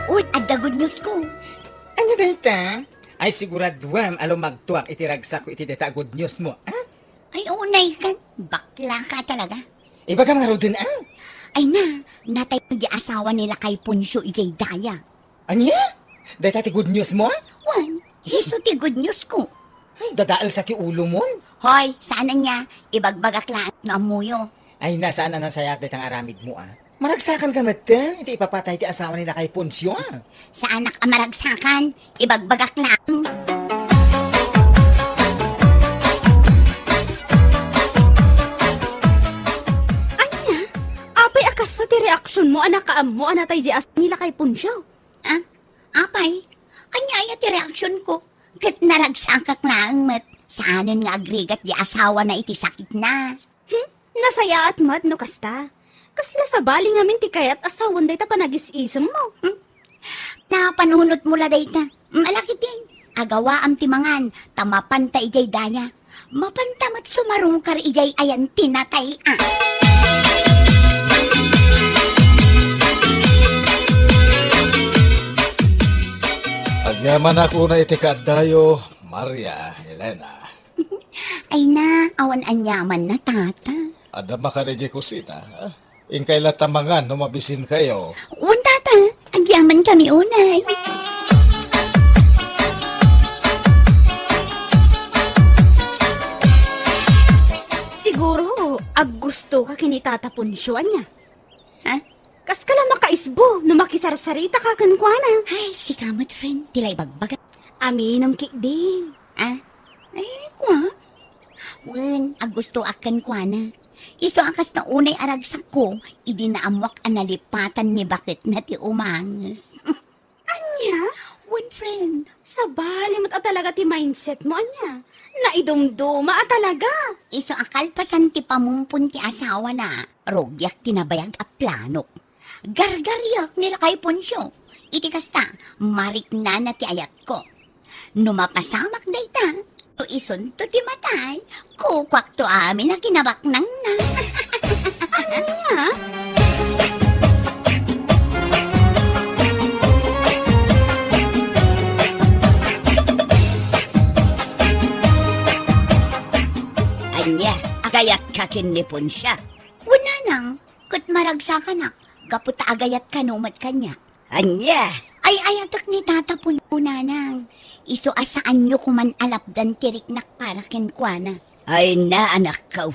S4: Uy, at the good news ko.
S5: Anya dayta? Ay siguraduam alo magtuak iti ragsak ko iti data good news mo. Ah?
S4: Ay, unay ka. Bakla ka talaga.
S5: Iba ka nga din
S4: Ay na, natay di asawa nila kay Punsyo ijay daya.
S5: Anya? Dayta ti good news mo?
S4: Wan, hiso ti good news ko.
S5: Ay dadaal sa ti ulo mo.
S4: Hoy, sana niya, ibagbagaklaan na amuyo.
S5: Ay nasaan na sayak daytang aramid mo Maragsakan ka matan, iti ipapatay ti asawa nila kay Punsyo
S4: Sa anak amaragsakan, ibagbagaklaan.
S6: Anya? Apay akas sa ti reaksyon mo anak kaam mo anatay di as nila kay Punsyo.
S4: Ah, apay, anyaya ti reaksyon ko. Kat naragsakak lang mat. Saanan nga agrigat di asawa na iti sakit na.
S6: Nasaya at mad no kasta. Kasla sa bali ngamin ti kayat asawan day ta panagis-isem mo.
S4: Napanunot mula dayta. Malaki din. Agawa am timangan, tamapanta ijay daya. Mapantamat sumarungkar ijay ayan tinatay
S9: Agyaman ako na iti kaadayo, Maria Elena.
S4: Ay na, awan anyaman na tata.
S9: Adama ka na di kusina. Ingkay latamangan no mabisin kayo.
S4: Un tata, agyaman kami unay.
S6: Siguro, ag gusto ka kinitataponsyoan niya.
S4: Ha?
S6: Kas ka lang makaisbo, no makisarsarita ka kankwana.
S4: Ay, si kamot friend, tilay bagbaga.
S6: Aminam kikdi.
S4: Ah? Ay, kwa? Wen, ag gusto akan kwa na. Iso akas na unay aragsak ko, idinaamwak ang nalipatan ni bakit na ti umangas.
S6: Anya?
S4: Wen, friend,
S6: Sa bali mo't talaga ti mindset mo, anya. Naidumduma talaga.
S4: iso akal pasan ti pamumpun ti asawa na, rogyak tinabayag a plano. Gargaryak nila kay Punsyo. Iti kasta, marik na ti ayat ko. Numapasamak dayta, o ison to ti matay, kukwak to amin na kinabaknang na.
S6: Anya?
S4: kakin ni Punsya. Una nang, kut maragsa ka na, kaputa agayat kanumat kanya. Anya, ay ayatak ni Tata Pununa nang. Iso asaan nyo kuman alapdan tirik nak para kinkwana. Ay na anak ko,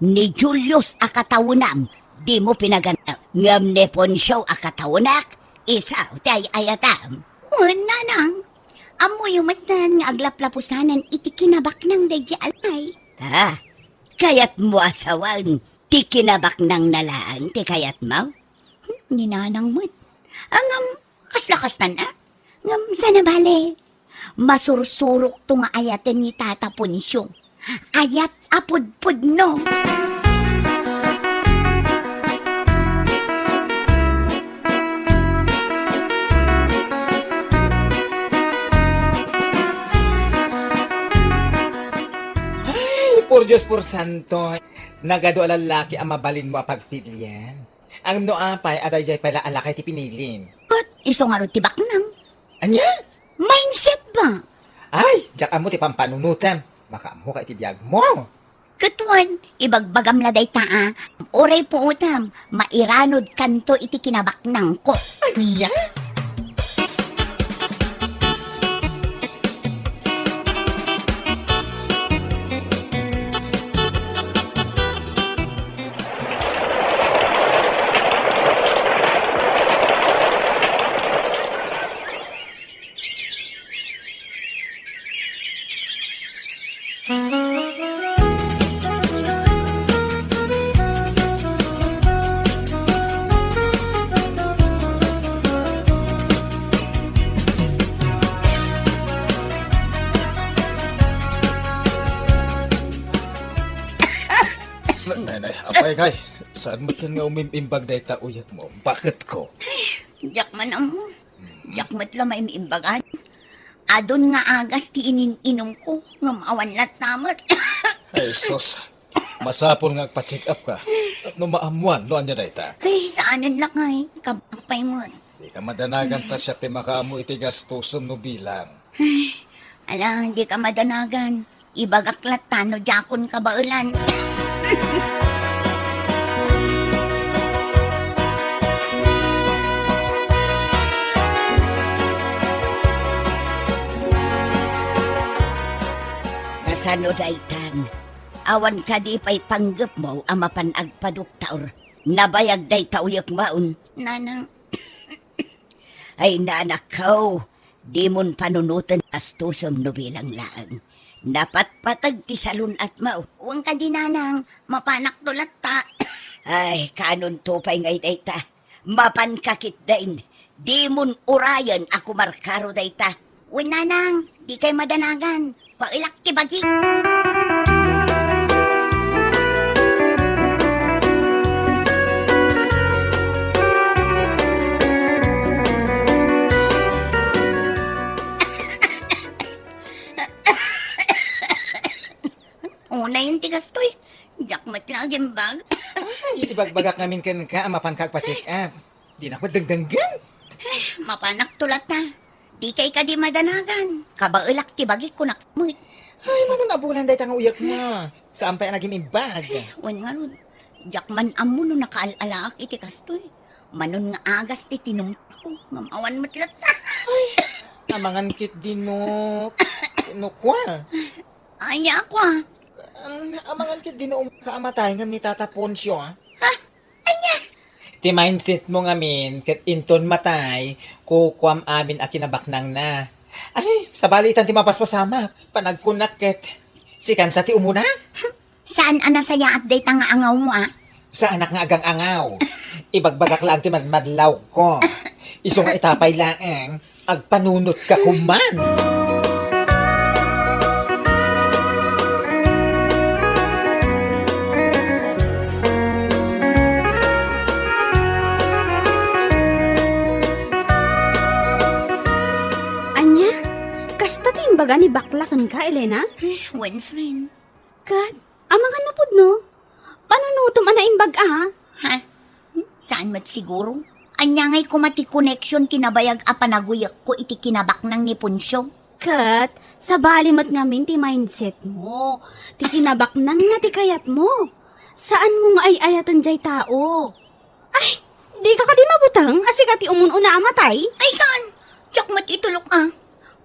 S4: ni Julius akatawunam, di mo pinaganap. Ngam ni Punsyo akatawunak, isaw tay ayatam. Una nang, amoy umatan nga aglaplapusanan iti kinabak ng dadya alay. Kayat mo asawang, ti kinabak ng nalaan, ti kayat mo? Ninanang mo't. Ang kaslakas na. Ngam sana bale. Masursurok to nga ayaten ni Tata Punsyo. Ayat apud-pud no.
S5: Por Diyos por Santo, nagado lalaki ang mabalin mo pagpilian. Ang noapay aday jay pala alakay ti pinilin.
S4: At iso nga ro tibak nang.
S5: Anya?
S4: Mindset ba?
S5: Ay, jak mo ti pampanunutan. Baka mo kay ti biyag mo.
S4: Katuan, ibagbagam la day taa. Oray po utam, mairanod kanto iti kinabak nang ko.
S5: Anya?
S9: Nanay, apay kay. Saan mo nga umimbag day ta uyag mo? Bakit ko?
S4: Jak man mo. Jak mat lamay miimbagan. Adon nga agas ti inin-inom ko. Ngam awan lat namat.
S9: Ay, sus. Masapon nga pa-check up ka. No maamuan, no anya day ta.
S4: Ay, saanan lang ay. Kabakpay mo.
S9: Di ka madanagan ta siya ti makaamu iti gastusom no bilang.
S4: Ala, hindi ka madanagan. Ibagaklat tano jakon kabaulan. Nasano daytan, awan ka di pa'y panggap mo ang mapanagpaduktaor. Nabayag day tauyak maun. Nanang, ay nanak ko, di mon panunutan astusom no bilang laang. Napatpatag ti salun at mau. Huwag ka dinanang, mapanak tulat ta. Ay, kanon tupay ngay dayta. Mapankakit dain. Di mon urayan ako markaro dayta. Uy nanang, di kay madanagan. Pailak ti bagi. Una yung tigas to'y. Jakmat lang yung bag.
S5: Ay, ibagbagak namin kan ka ang mapankag pa-check up. Di na ako dagdanggan.
S4: Mapanak tulat na. Di kay ka di madanagan. Kabailak ti bagi ko nakmut.
S5: Ay, manon abulan day tang uyak mo. Saan pa naging imbag?
S4: Wan nga ron. Jakman amo no nakaalalaak iti kastoy. Manon nga agas ti tinum ko. Ngamawan matlat ta.
S5: Amangan kit dinok. Nukwa.
S4: Ay, ako ah.
S5: Amangan kit dinoong sa amatay nga ni Tata Ponsyo, ah.
S4: Ha? Anya?
S5: Ti mindset mo nga min, kat inton matay, kukwam amin a kinabaknang na. Ay, sa balitan ti mapaspasama, panagkunak ket. Sikan sa ti umuna?
S4: Saan anasaya update ang angaw mo ah?
S5: Sa anak nga agang angaw. Ibagbagak lang ti madlaw ko. Iso nga itapay laang, agpanunot ka kuman.
S6: Anya, kasta timbaga ni baklakan ka, Elena?
S4: One friend.
S6: Kat, amang ano pod no? Panunutom ana imbag ah?
S4: Ha? Saan mat siguro? Anya ngay kumati connection tinabayag a panaguyak ko iti kinabak ng ni Punsyo.
S6: Kat, sa balimat ngamin ti mindset mo. Ti kinabak nang nga ti kayat mo. Saan mo nga ay ayatan jay tao? Ay, di ka di mabutang, asikati umun-una amatay.
S4: Ay, saan? Tsak matitulok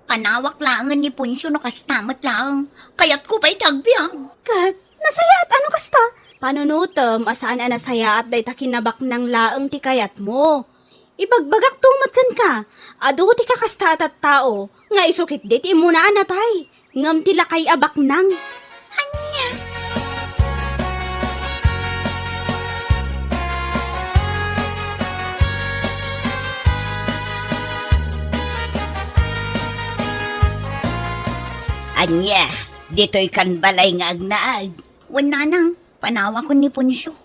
S4: Panawak langan ni Punsyo no kastamat lang. Kaya't ko pa'y tagbiang.
S6: Kat, nasaya at ano kasta? Panunutom, asaan na nasaya at day takinabak ng laang ti kayat mo. Ibagbagak tumat ka. Ado ti kakasta at tao, nga isukit dit imuna anatay. Ngam tila kay abak nang.
S4: Anya? Anya, dito'y kan balay nga agnaag. Wala nang, panawa ko ni Punsyo.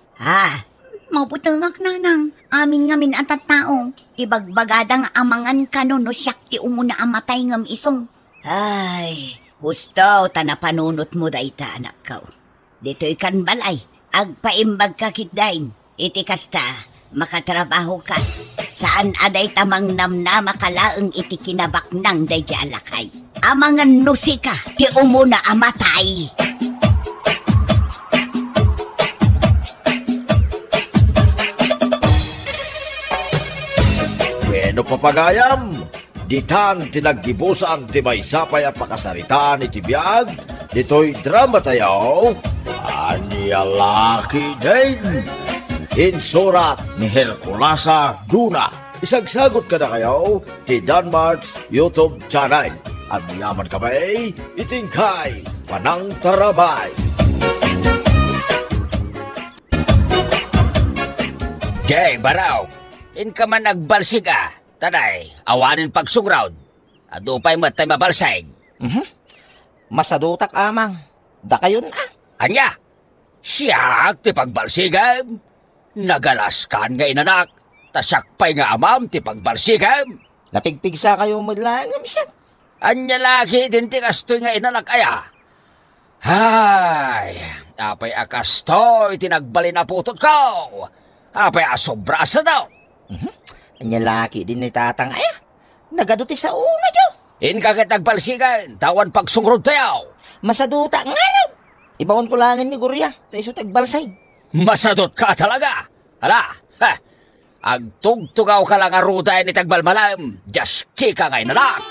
S4: Maputangak nanang, amin ngamin at tao. Ibagbagadang amangan kanon no siyak ti umuna amatay ngam isong. Ay, husto, tanapanunot mo dayta anak ko. Dito'y kan balay, agpaimbag ka kitdain. Iti kasta, makatrabaho ka. Saan aday tamang namna makalaang iti kinabak nang day di alakay. Amangan nusika, ti umuna amatay.
S1: Bueno papagayam, ditan tinaggibusan ti may sapay at pakasaritaan iti biyag, dito'y drama tayo, Anyalaki din. Insurat ni Herculasa Duna. Isagsagot ka na kayo ti Danmarks YouTube channel. At yaman kami, itingkay, panang tarabay.
S10: Jay, baraw, in ka man nagbalsig Taday, awanin pagsungraw. Adupay matay mabalsig.
S3: Masadutak amang. Da kayon
S10: Anya, siya ti pagbalsigan. Nagalaskan nga inanak. Tasakpay nga amam ti pagbalsigan.
S3: Napigpigsa kayo madlangam siya.
S10: Anya lagi din ti kastoy nga inanak aya. Hay, apay akastoy tinagbalin na putot ko. Apay asobra sa daw.
S3: Anya laki din ni tatang nagaduti sa una jo.
S10: In kakit nagbalsigan, tawan pagsungrod tayo.
S3: Masaduta nga raw. Ibawon ko langin ni Gurya, tayo tagbalsay.
S10: Masadot ka talaga. Agtugtugaw ka lang aruda ni tagbalmalam. Just kika ngay nanak.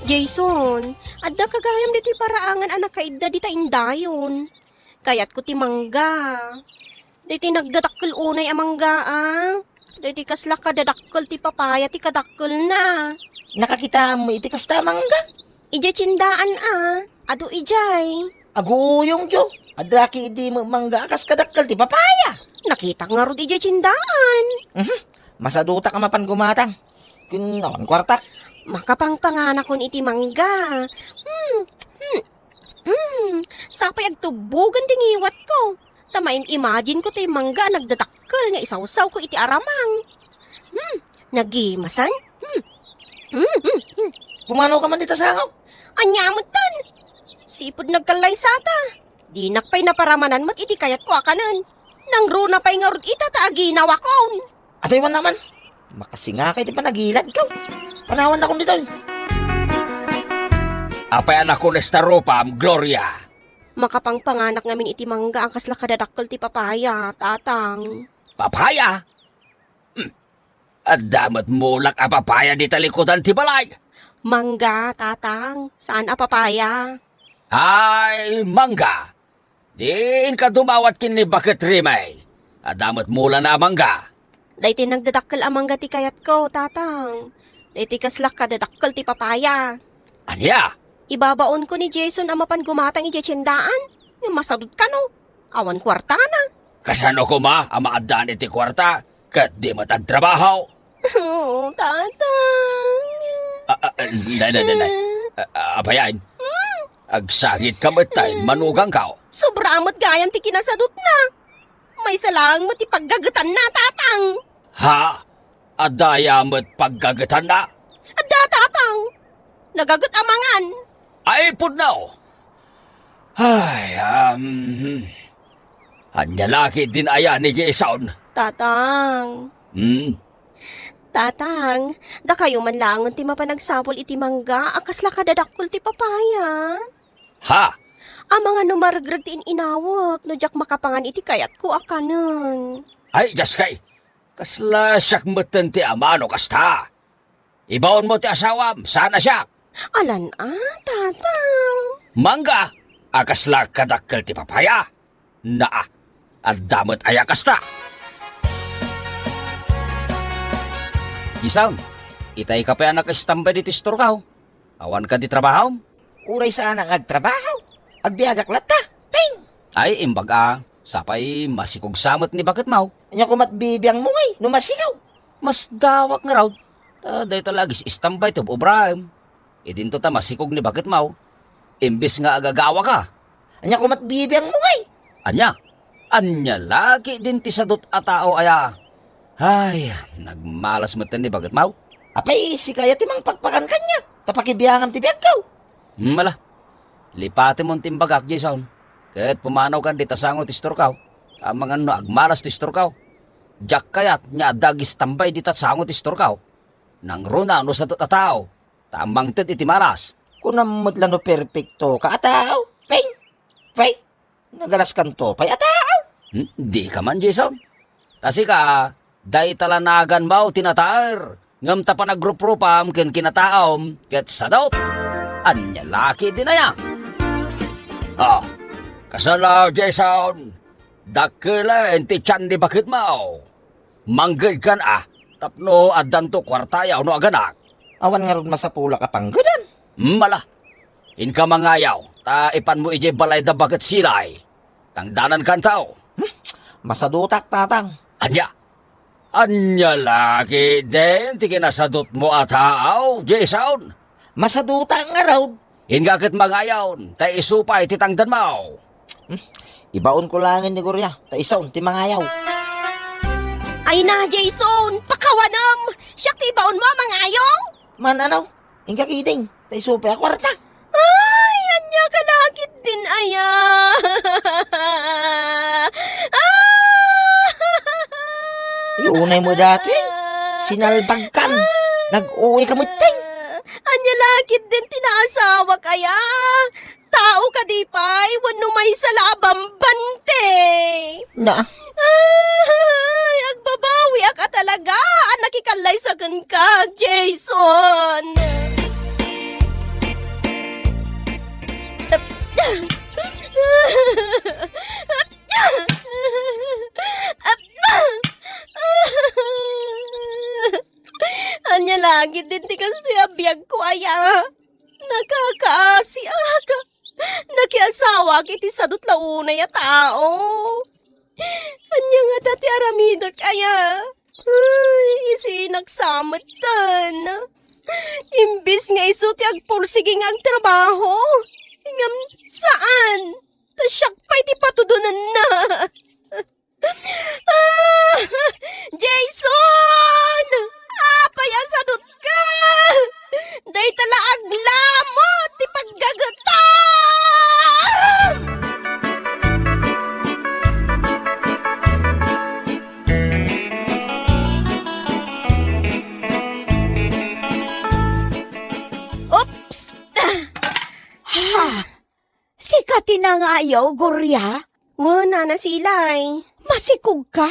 S11: Jason, adda kagayam diti paraangan anak kaidda dita indayon. Kayat ko ti mangga. Diti nagdadakkel unay amangga Diti kasla kadadakkel ti papaya ti kadakkel na.
S3: Nakakita mo iti kasta mangga.
S11: Ijay tsindaan Ado ijay.
S3: Aguyong jo. Adaki di mo mangga akas kadakkel ti papaya.
S11: Nakita nga ron ijay tsindaan.
S3: Masaduta ka mapan gumatang. Kun naman kwartak.
S11: Makapangpanganak kon iti mangga. Sapay agtubugan ti ngiwat ko. Tamain imagine ko ti mangga nagdadakkel nga isawsaw ko iti aramang. Nagimasan?
S3: Pumano ka man dito sa angaw?
S11: Anyamot tan. Sipod nagkalay sata. Di nakpay naparamanan mat iti kayat ko akanan. Nang runa pay nga rod ita ta aginawa kon.
S3: Atoy man naman. Makasinga kay ti panagilad ka. Panawan na kong dito.
S10: Apay anak ko nesta ropa, Gloria.
S11: Makapangpanganak ngamin iti mangga ang kasla kadadakkel ti papaya, tatang.
S10: Papaya? Adamat mulak a papaya di talikudan ti balay.
S11: Mangga, tatang. Saan a papaya?
S10: Ay, mangga. Din ka dumawat kin ni Bakit Rimay. Adamat mula na mangga.
S11: Dayti nagdadakkel ang mangga ti kayat ko, tatang. Dayti kasla kadadakkel ti papaya.
S10: Anya?
S11: Ibabaon ko ni Jason ang mapan gumatang ijetsendaan. Yung masadot ka no. Awan kwarta na.
S10: Kasano ko ma, ang maadaan iti kwarta, kat di matagtrabaho.
S11: Oh, tatang.
S10: Apayan, agsakit ka matay, manugang ka.
S11: Sobramot gayam ti kinasadot na. May salang mo ti paggagatan na, tatang.
S10: Ha? Adaya mo't paggagatan na?
S11: Adda, tatang. Nagagot amangan.
S10: Ay, punaw. Ay, anyalaki din aya ni Jason.
S11: Tatang. Tatang, da kayo man langon ti mapanagsapol iti mangga, akasla kadadakol ti papaya.
S10: Ha?
S11: Ang mga numaragrat tin inawak, no jak makapangan iti kayat ko akanan.
S10: Ay, jas kay. Kasla siyak meten ti amano kasta. Ibaon mo ti asawam, sana siyak.
S11: Alan tatang.
S10: Mangga, akasla kadakkel ti papaya. Naa, at damat aya kasta. Isang, itay ka pa anak istambay di tistor ka. Awan ka di trabaho.
S8: Uray saan ang agtrabaho? Agbiagak lata, ping!
S10: Ay, imbaga, sapay masikog samot ni bakit mau.
S8: Anya ko matbibiyang mo ngay, numasigaw.
S10: Mas dawak nga raw. Day talagis istambay to Ibrahim. Idinto ta masikog ni bakit mau. Imbis nga agagawa ka.
S8: Anya ko matbibiyang mo ngay.
S10: Anya lagi din ti sadot a tao aya. Ay, nagmalas mo ni bakit mau.
S8: Apay, si kaya timang pagpakan kanya. Tapakibiyangan ti biyagaw.
S10: Mala, lipati mo timbagak, Jason. Kahit pumanaw ka di tasango ti storkaw. Tamang ano, agmalas ti storkaw. Jak kayat nya dagis tambay di tasango ti storkaw. Nang runa no sa tao. Tamang tit iti maras.
S8: Kunamot lang no perfecto ka ataw. Ping! Fay! Nagalas kanto, pay ataw.
S10: Di ka man, Jason. Kasi ka, day talanagan mo tinataar. Ngam ta pa nagrupropam ken kinataom ket sadot. Anya laki din na yan. Kasalaw, Jason. Dakila enti tiyan di bakit mo. Manggay kan tapno adan to kwartayaw no aganak.
S8: Awan nga ron masapula ka panggadan.
S10: Mala, in ka mangayaw, ta ipan mo ije balay da bakit silay. Tangdanan kan tao.
S8: Masadutak tatang.
S10: Anya lagi din, ti kinasadot mo ataw, Jason.
S8: Masadutak nga raw.
S10: Ingakit mangayaw, ta isupay titangdan mo.
S8: Ibaon ko langin ni Gurya. Ta isaw, ti mangayaw.
S11: Ay na, Jason, pakawanam. Siyak tibaon mo, mangayaw.
S8: Man ano? Ingka kiting. Ta isupay a kwarta.
S11: Ay, anya kalakit din, aya.
S8: Iunay mo dati. Sinalbagkan. Nag-uwi ka mutay.
S11: Anya lakit din tinaasawa kaya. Tao ka di pay, wano may salabang bante.
S8: Na?
S11: Ay, agbabawi ka talaga. Nakikalay sa ka, Jason. Anya lagi din ti kasi abiyag ko aya. Nakakaasi aga. Nakiasawa kiti sadot launay a tao. Anya nga dati aramida kaya. Ay, isi nagsamatan. Imbis nga iso ti agpursige nga agtrabaho. Ingam saan? Tasyak pa'y ti patudunan na. Jason! Payasadot ka! Day tala aglamot ti paggagata!
S4: Oops! Sika tinangayaw, Gurya?
S11: Wala na silay.
S4: Masikog ka?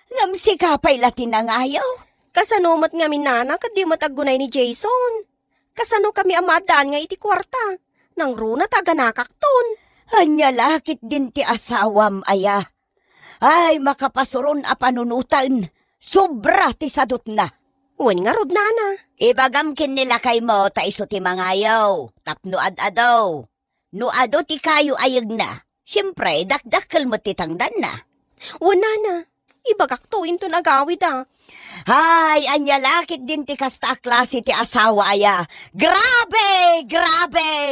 S4: Ngam sika pa'y latinangayaw?
S11: Kasanomat nga minana kadi matagunay ni Jason. Kasano kami amadaan nga iti kwarta. Nang runa taga nakakton.
S4: Anya lakit din ti asawam aya. Ay makapasuron a panunutan. Sobra ti sadot na.
S11: Wen nga rod nana.
S4: Ibagamkin nila kay mo ta iso ti mangayaw. Tapno ad-adaw. No ado ti kayo ayag na. Siyempre dakdakkel mo ti tangdan na.
S11: Wen nana. Ibagak to into nagawid
S4: Hay, anya lakit din ti kasta klase ti asawa aya. Grabe! Grabe!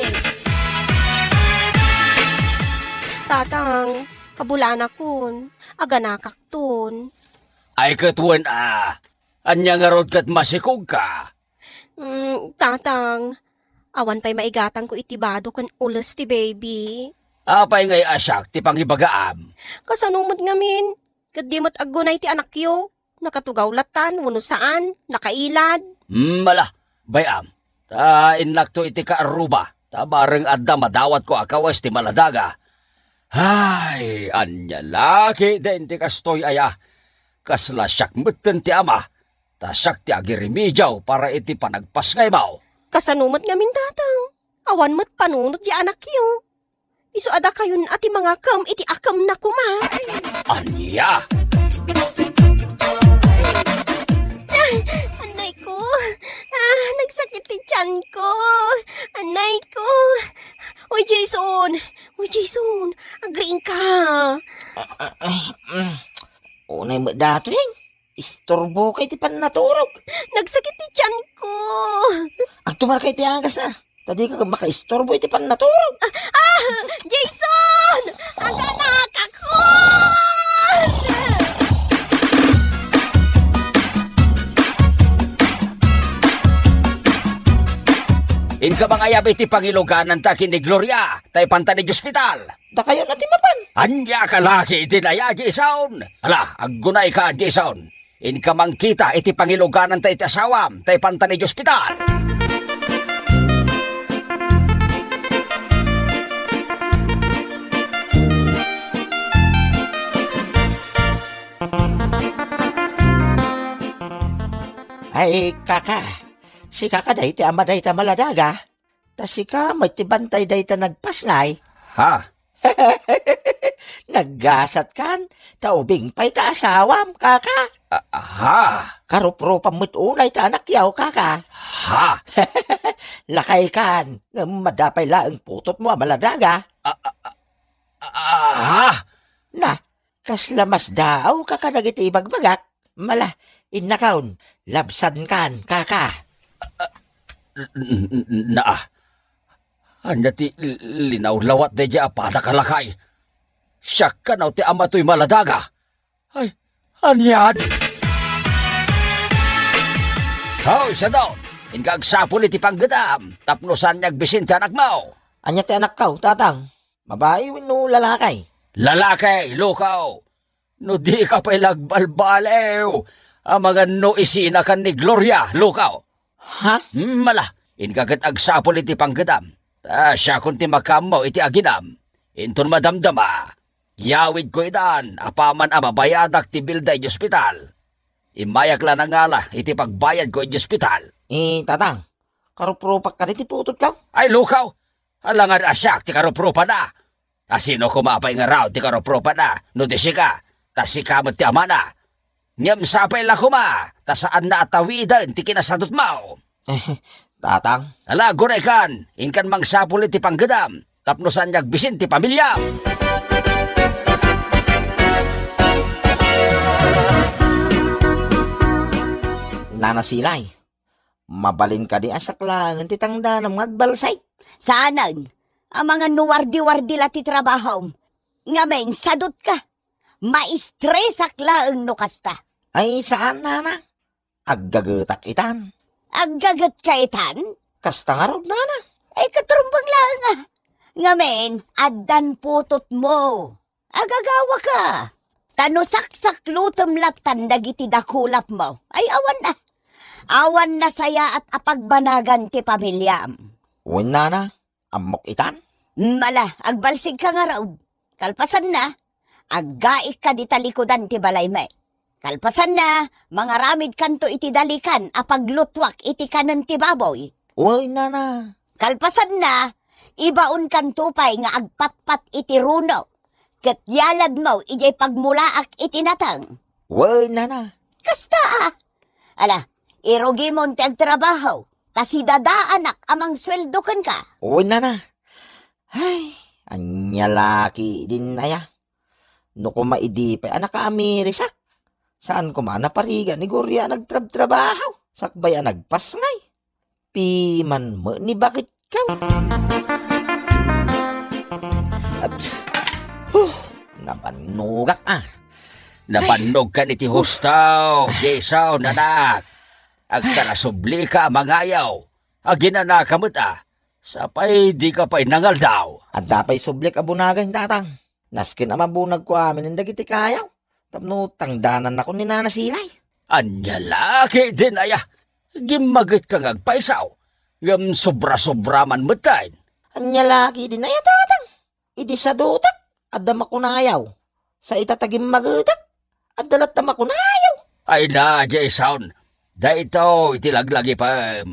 S11: Tatang, kabulana kun. Aga nakakton.
S10: Ay katwan anya nga rod kat masikog ka.
S11: Tatang, awan pa'y maigatang ko itibado kan ulas ti baby.
S10: Apay ngay asyak ti pangibagaam.
S11: Kasanumot ngamin. Kadimot agunay ti anak yo. Nakatugaw latan, wano saan, nakailad.
S10: Mala, bayam. Ta inlak to iti kaaruba. Tabareng adda madawat ko akawas ti maladaga. Ay, anya laki din ti kastoy aya. Kasla siyak meten ti ama. Ta siyak ti agirimidyaw para iti panagpasngay mao.
S11: Kasanumot nga min tatang. Awan mo't panunod di anak yo. Iso ada kayon ati mga kam iti akam na kuma.
S10: Anya?
S11: Anay ko. Nagsakit ti tiyan ko. Anay ko. Uy, Jason. Agriin ka.
S3: Unay mo dato yan. Istorbo kay ti panaturog.
S11: Nagsakit ti tiyan ko.
S3: Ang tumar kay ti angas na. Tadi ka maka-istorbo iti panaturog.
S11: Jason! Ang anak ako!
S10: Inka mga yabi ti pangiluganan ta kini Gloria, tay pantanig ospital.
S3: Da kayo natin mapan.
S10: Anya ka laki iti naya, Jason. Ala, aggunay ka, Jason. Inka mang kita iti pangiluganan tay iti asawam, tay pantanig ospital.
S8: Ay, kaka. Si kaka day ti ama day ta maladaga. Ta si ka may ti bantay day ta nagpasngay.
S10: Ha?
S8: Naggasat kan. Taubing pa'y ta asawam, kaka.
S10: Ha?
S8: Karupropan mo't unay ta anak yaw, kaka.
S10: Ha?
S8: Lakay kan. Nga madapay laang putot mo maladaga.
S10: Ha?
S8: Na, kaslamas daw kaka nagiti bagbagak. Mala, innakaon, labsan kan, kaka.
S10: Na. Anya ti linaw lawat de ja apada kalakay. Siyak ka na ti ama to'y maladaga. Ay, anyan. How, isa daw. Ingkagsapul iti panggadam. Tapnosan niyag bisinti anak mo.
S3: Anya ti anak kaw, tatang. Babae no lalakay.
S10: Lalaki, lukaw. No di ka pa'y lagbalbalew. Ang mga no isina kan ni Gloria, lukaw.
S3: Ha?
S10: Mala, inkagat agsapol iti panggadam. Siya kunti makamaw iti aginam. Inton madamdama. Yawid ko idan, apaman mabayadak ti bilday di ospital. Imayak lang ngala iti pagbayad ko iti ospital.
S3: Tatang, karupropak ka iti putot kaw.
S10: Ay, lukaw. Alangan asyak ti karupropa na. Asino kumapay nga raw ti karupropa na. No di sika, tasikamat ti ama na. Ngam sapay lang kuma, tasaan na atawidan ti kinasadot mo.
S3: Tatang,
S10: Ala, gunay kan, inkan mang sapul iti panggadam, tapnosan niyag bisin ti pamilya.
S3: nanasilay. Mabalin ka di asaklangan ti tangda ng magbalsay.
S4: Saanan, ang mga nuwardi-wardi lati trabaho. Nga men, sadot ka. Maistresak laeng no kasta.
S3: Ay saan nana? Aggagatak itan.
S4: Aggagat ka itan?
S3: Kasta nga rod nana.
S4: Ay katurumbang lang ah. Nga men, addan putot mo. Agagawa ka. Tanusaksak lutom latan dagiti dakulap mo. Ay awan na. Awan na saya at apagbanagan ti pamilyam.
S3: Uwin nana, amok itan.
S4: Mala, agbalsig ka nga raw. Kalpasan na, aggaik ka di talikodan ti balay may. Kalpasan na, mga ramid kanto iti dalikan apaglutwak iti kanan ti baboy.
S3: Uwin nana.
S4: Kalpasan na, ibaon kan tupay nga agpatpat iti runo. Ket yalad mo ijay pagmulaak iti natang.
S3: Uwin nana.
S4: Kasta ah. Ala, irugi mo ti agtrabaho. Tasi dadaanak amang sweldo kan ka.
S3: Uwin nana. Ay, anya laki din aya. No kumaidi pa anak ka amirisak. Saan ko man napariga ni Gloria nagtrabaho. Sakbay nagpasngay. Piman mo ni bakit ka? At, napanugak ah.
S10: Napanog ka iti hustaw, Jesaw, nanak. Agkanasubli ka, mangayaw. Aginana kamot ah. Sapay di ka pa'y nangal daw.
S3: At dapay sublik abunagay tatang. Naskin ama bunag ko amin ang dagiti kayaw. Tapno tangdanan ako ni Nana Silay.
S10: Anya laki din aya. Gimagat ka ngagpaisaw. Ngam sobra-sobra man matayin.
S3: Anya lagi din ay tatang. Idi sa dutak, adda makunayaw. Sa itatagim magutak, addalat ta makunayaw.
S10: Ay na, Jason. Dahito itilaglagi pa.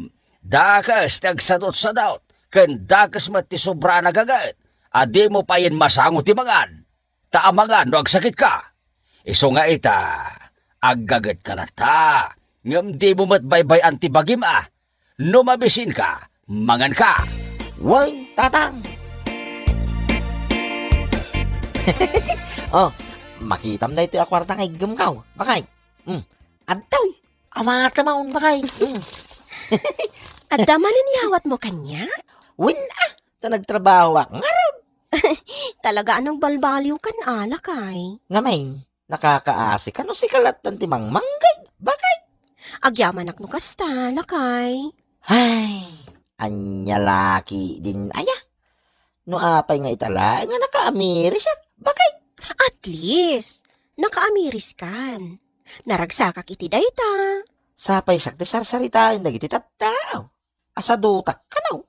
S10: Dakas tagsadot sa daot. Ken dakas mati sobra nagagat. Adi mo pa yin masangot ti mangan. Taamangan no agsakit ka. Iso nga ita, aggagat ka na ta. Ngam di mo matbaybay antibagim No mabisin ka, mangan ka.
S3: Woy, tatang. Oh, makitam na ito yung kwarta kay Gumkaw. Bakay? Adtoy. Amat ka maun, bakay.
S11: Adda mananiyawat mo kanya?
S3: Win ta nagtrabaho ak. Nga
S11: Talaga anong balbaliw kan alakay?
S3: Ngamain, nakakaasi ka no si kalatan ti mangmanggay. Bakay?
S11: Agyaman no kasta, lakay.
S3: Ay, anya laki din aya. No apay nga itala, nga nakaamiris at bakay.
S11: At least, nakaamiris kan. Naragsakak iti dayta.
S3: Sapay sakti sarsaritain dagiti tattao. Asadutak ka naw.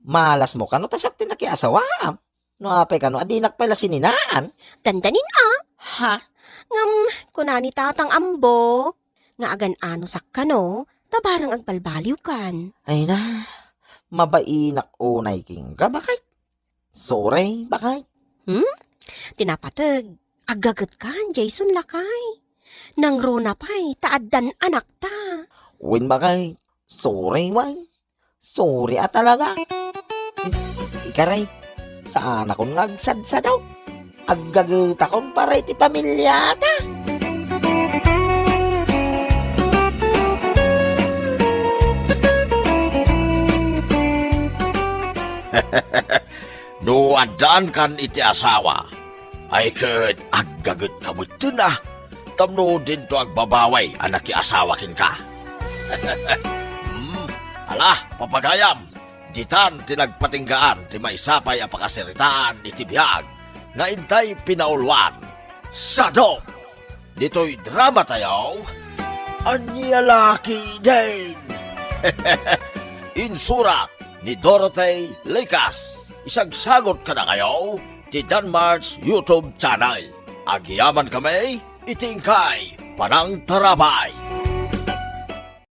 S3: Malas mo kano ta sakti nakiasawaam. No apay kano adinak pala sininaan.
S11: Dandanin
S3: Ha?
S11: Ngam, kunani tatang ambo. Nga agan ano sakkano, tabarang agbalbaliw kan.
S3: Ay na, mabainak unay king ka bakay. Sorry, bakay.
S11: Tinapatag, agagat kan, Jason lakay. Nang rona pa'y taaddan anak ta.
S3: Win bakay. Sorry, why? Sorry talaga. Ikaray, saan akong ngagsadsa daw? Aggagat akong para iti pamilya ta.
S1: Duadaan kan iti asawa. Ay ket aggaget kabutun Tamno din to agbabaway anak ki asawa kin ka. Ala, papagayam. Ditan tinagpatinggaan ti maisapay a pakasiritaan iti biyag nga intay pinaulwan. Sado! Dito'y drama tayo. Anya laki din. Insurat ni Dorothy Likas. Isagsagot ka na kayo ti Danmarks YouTube channel. Agyaman kami, itingkay, panang tarabay.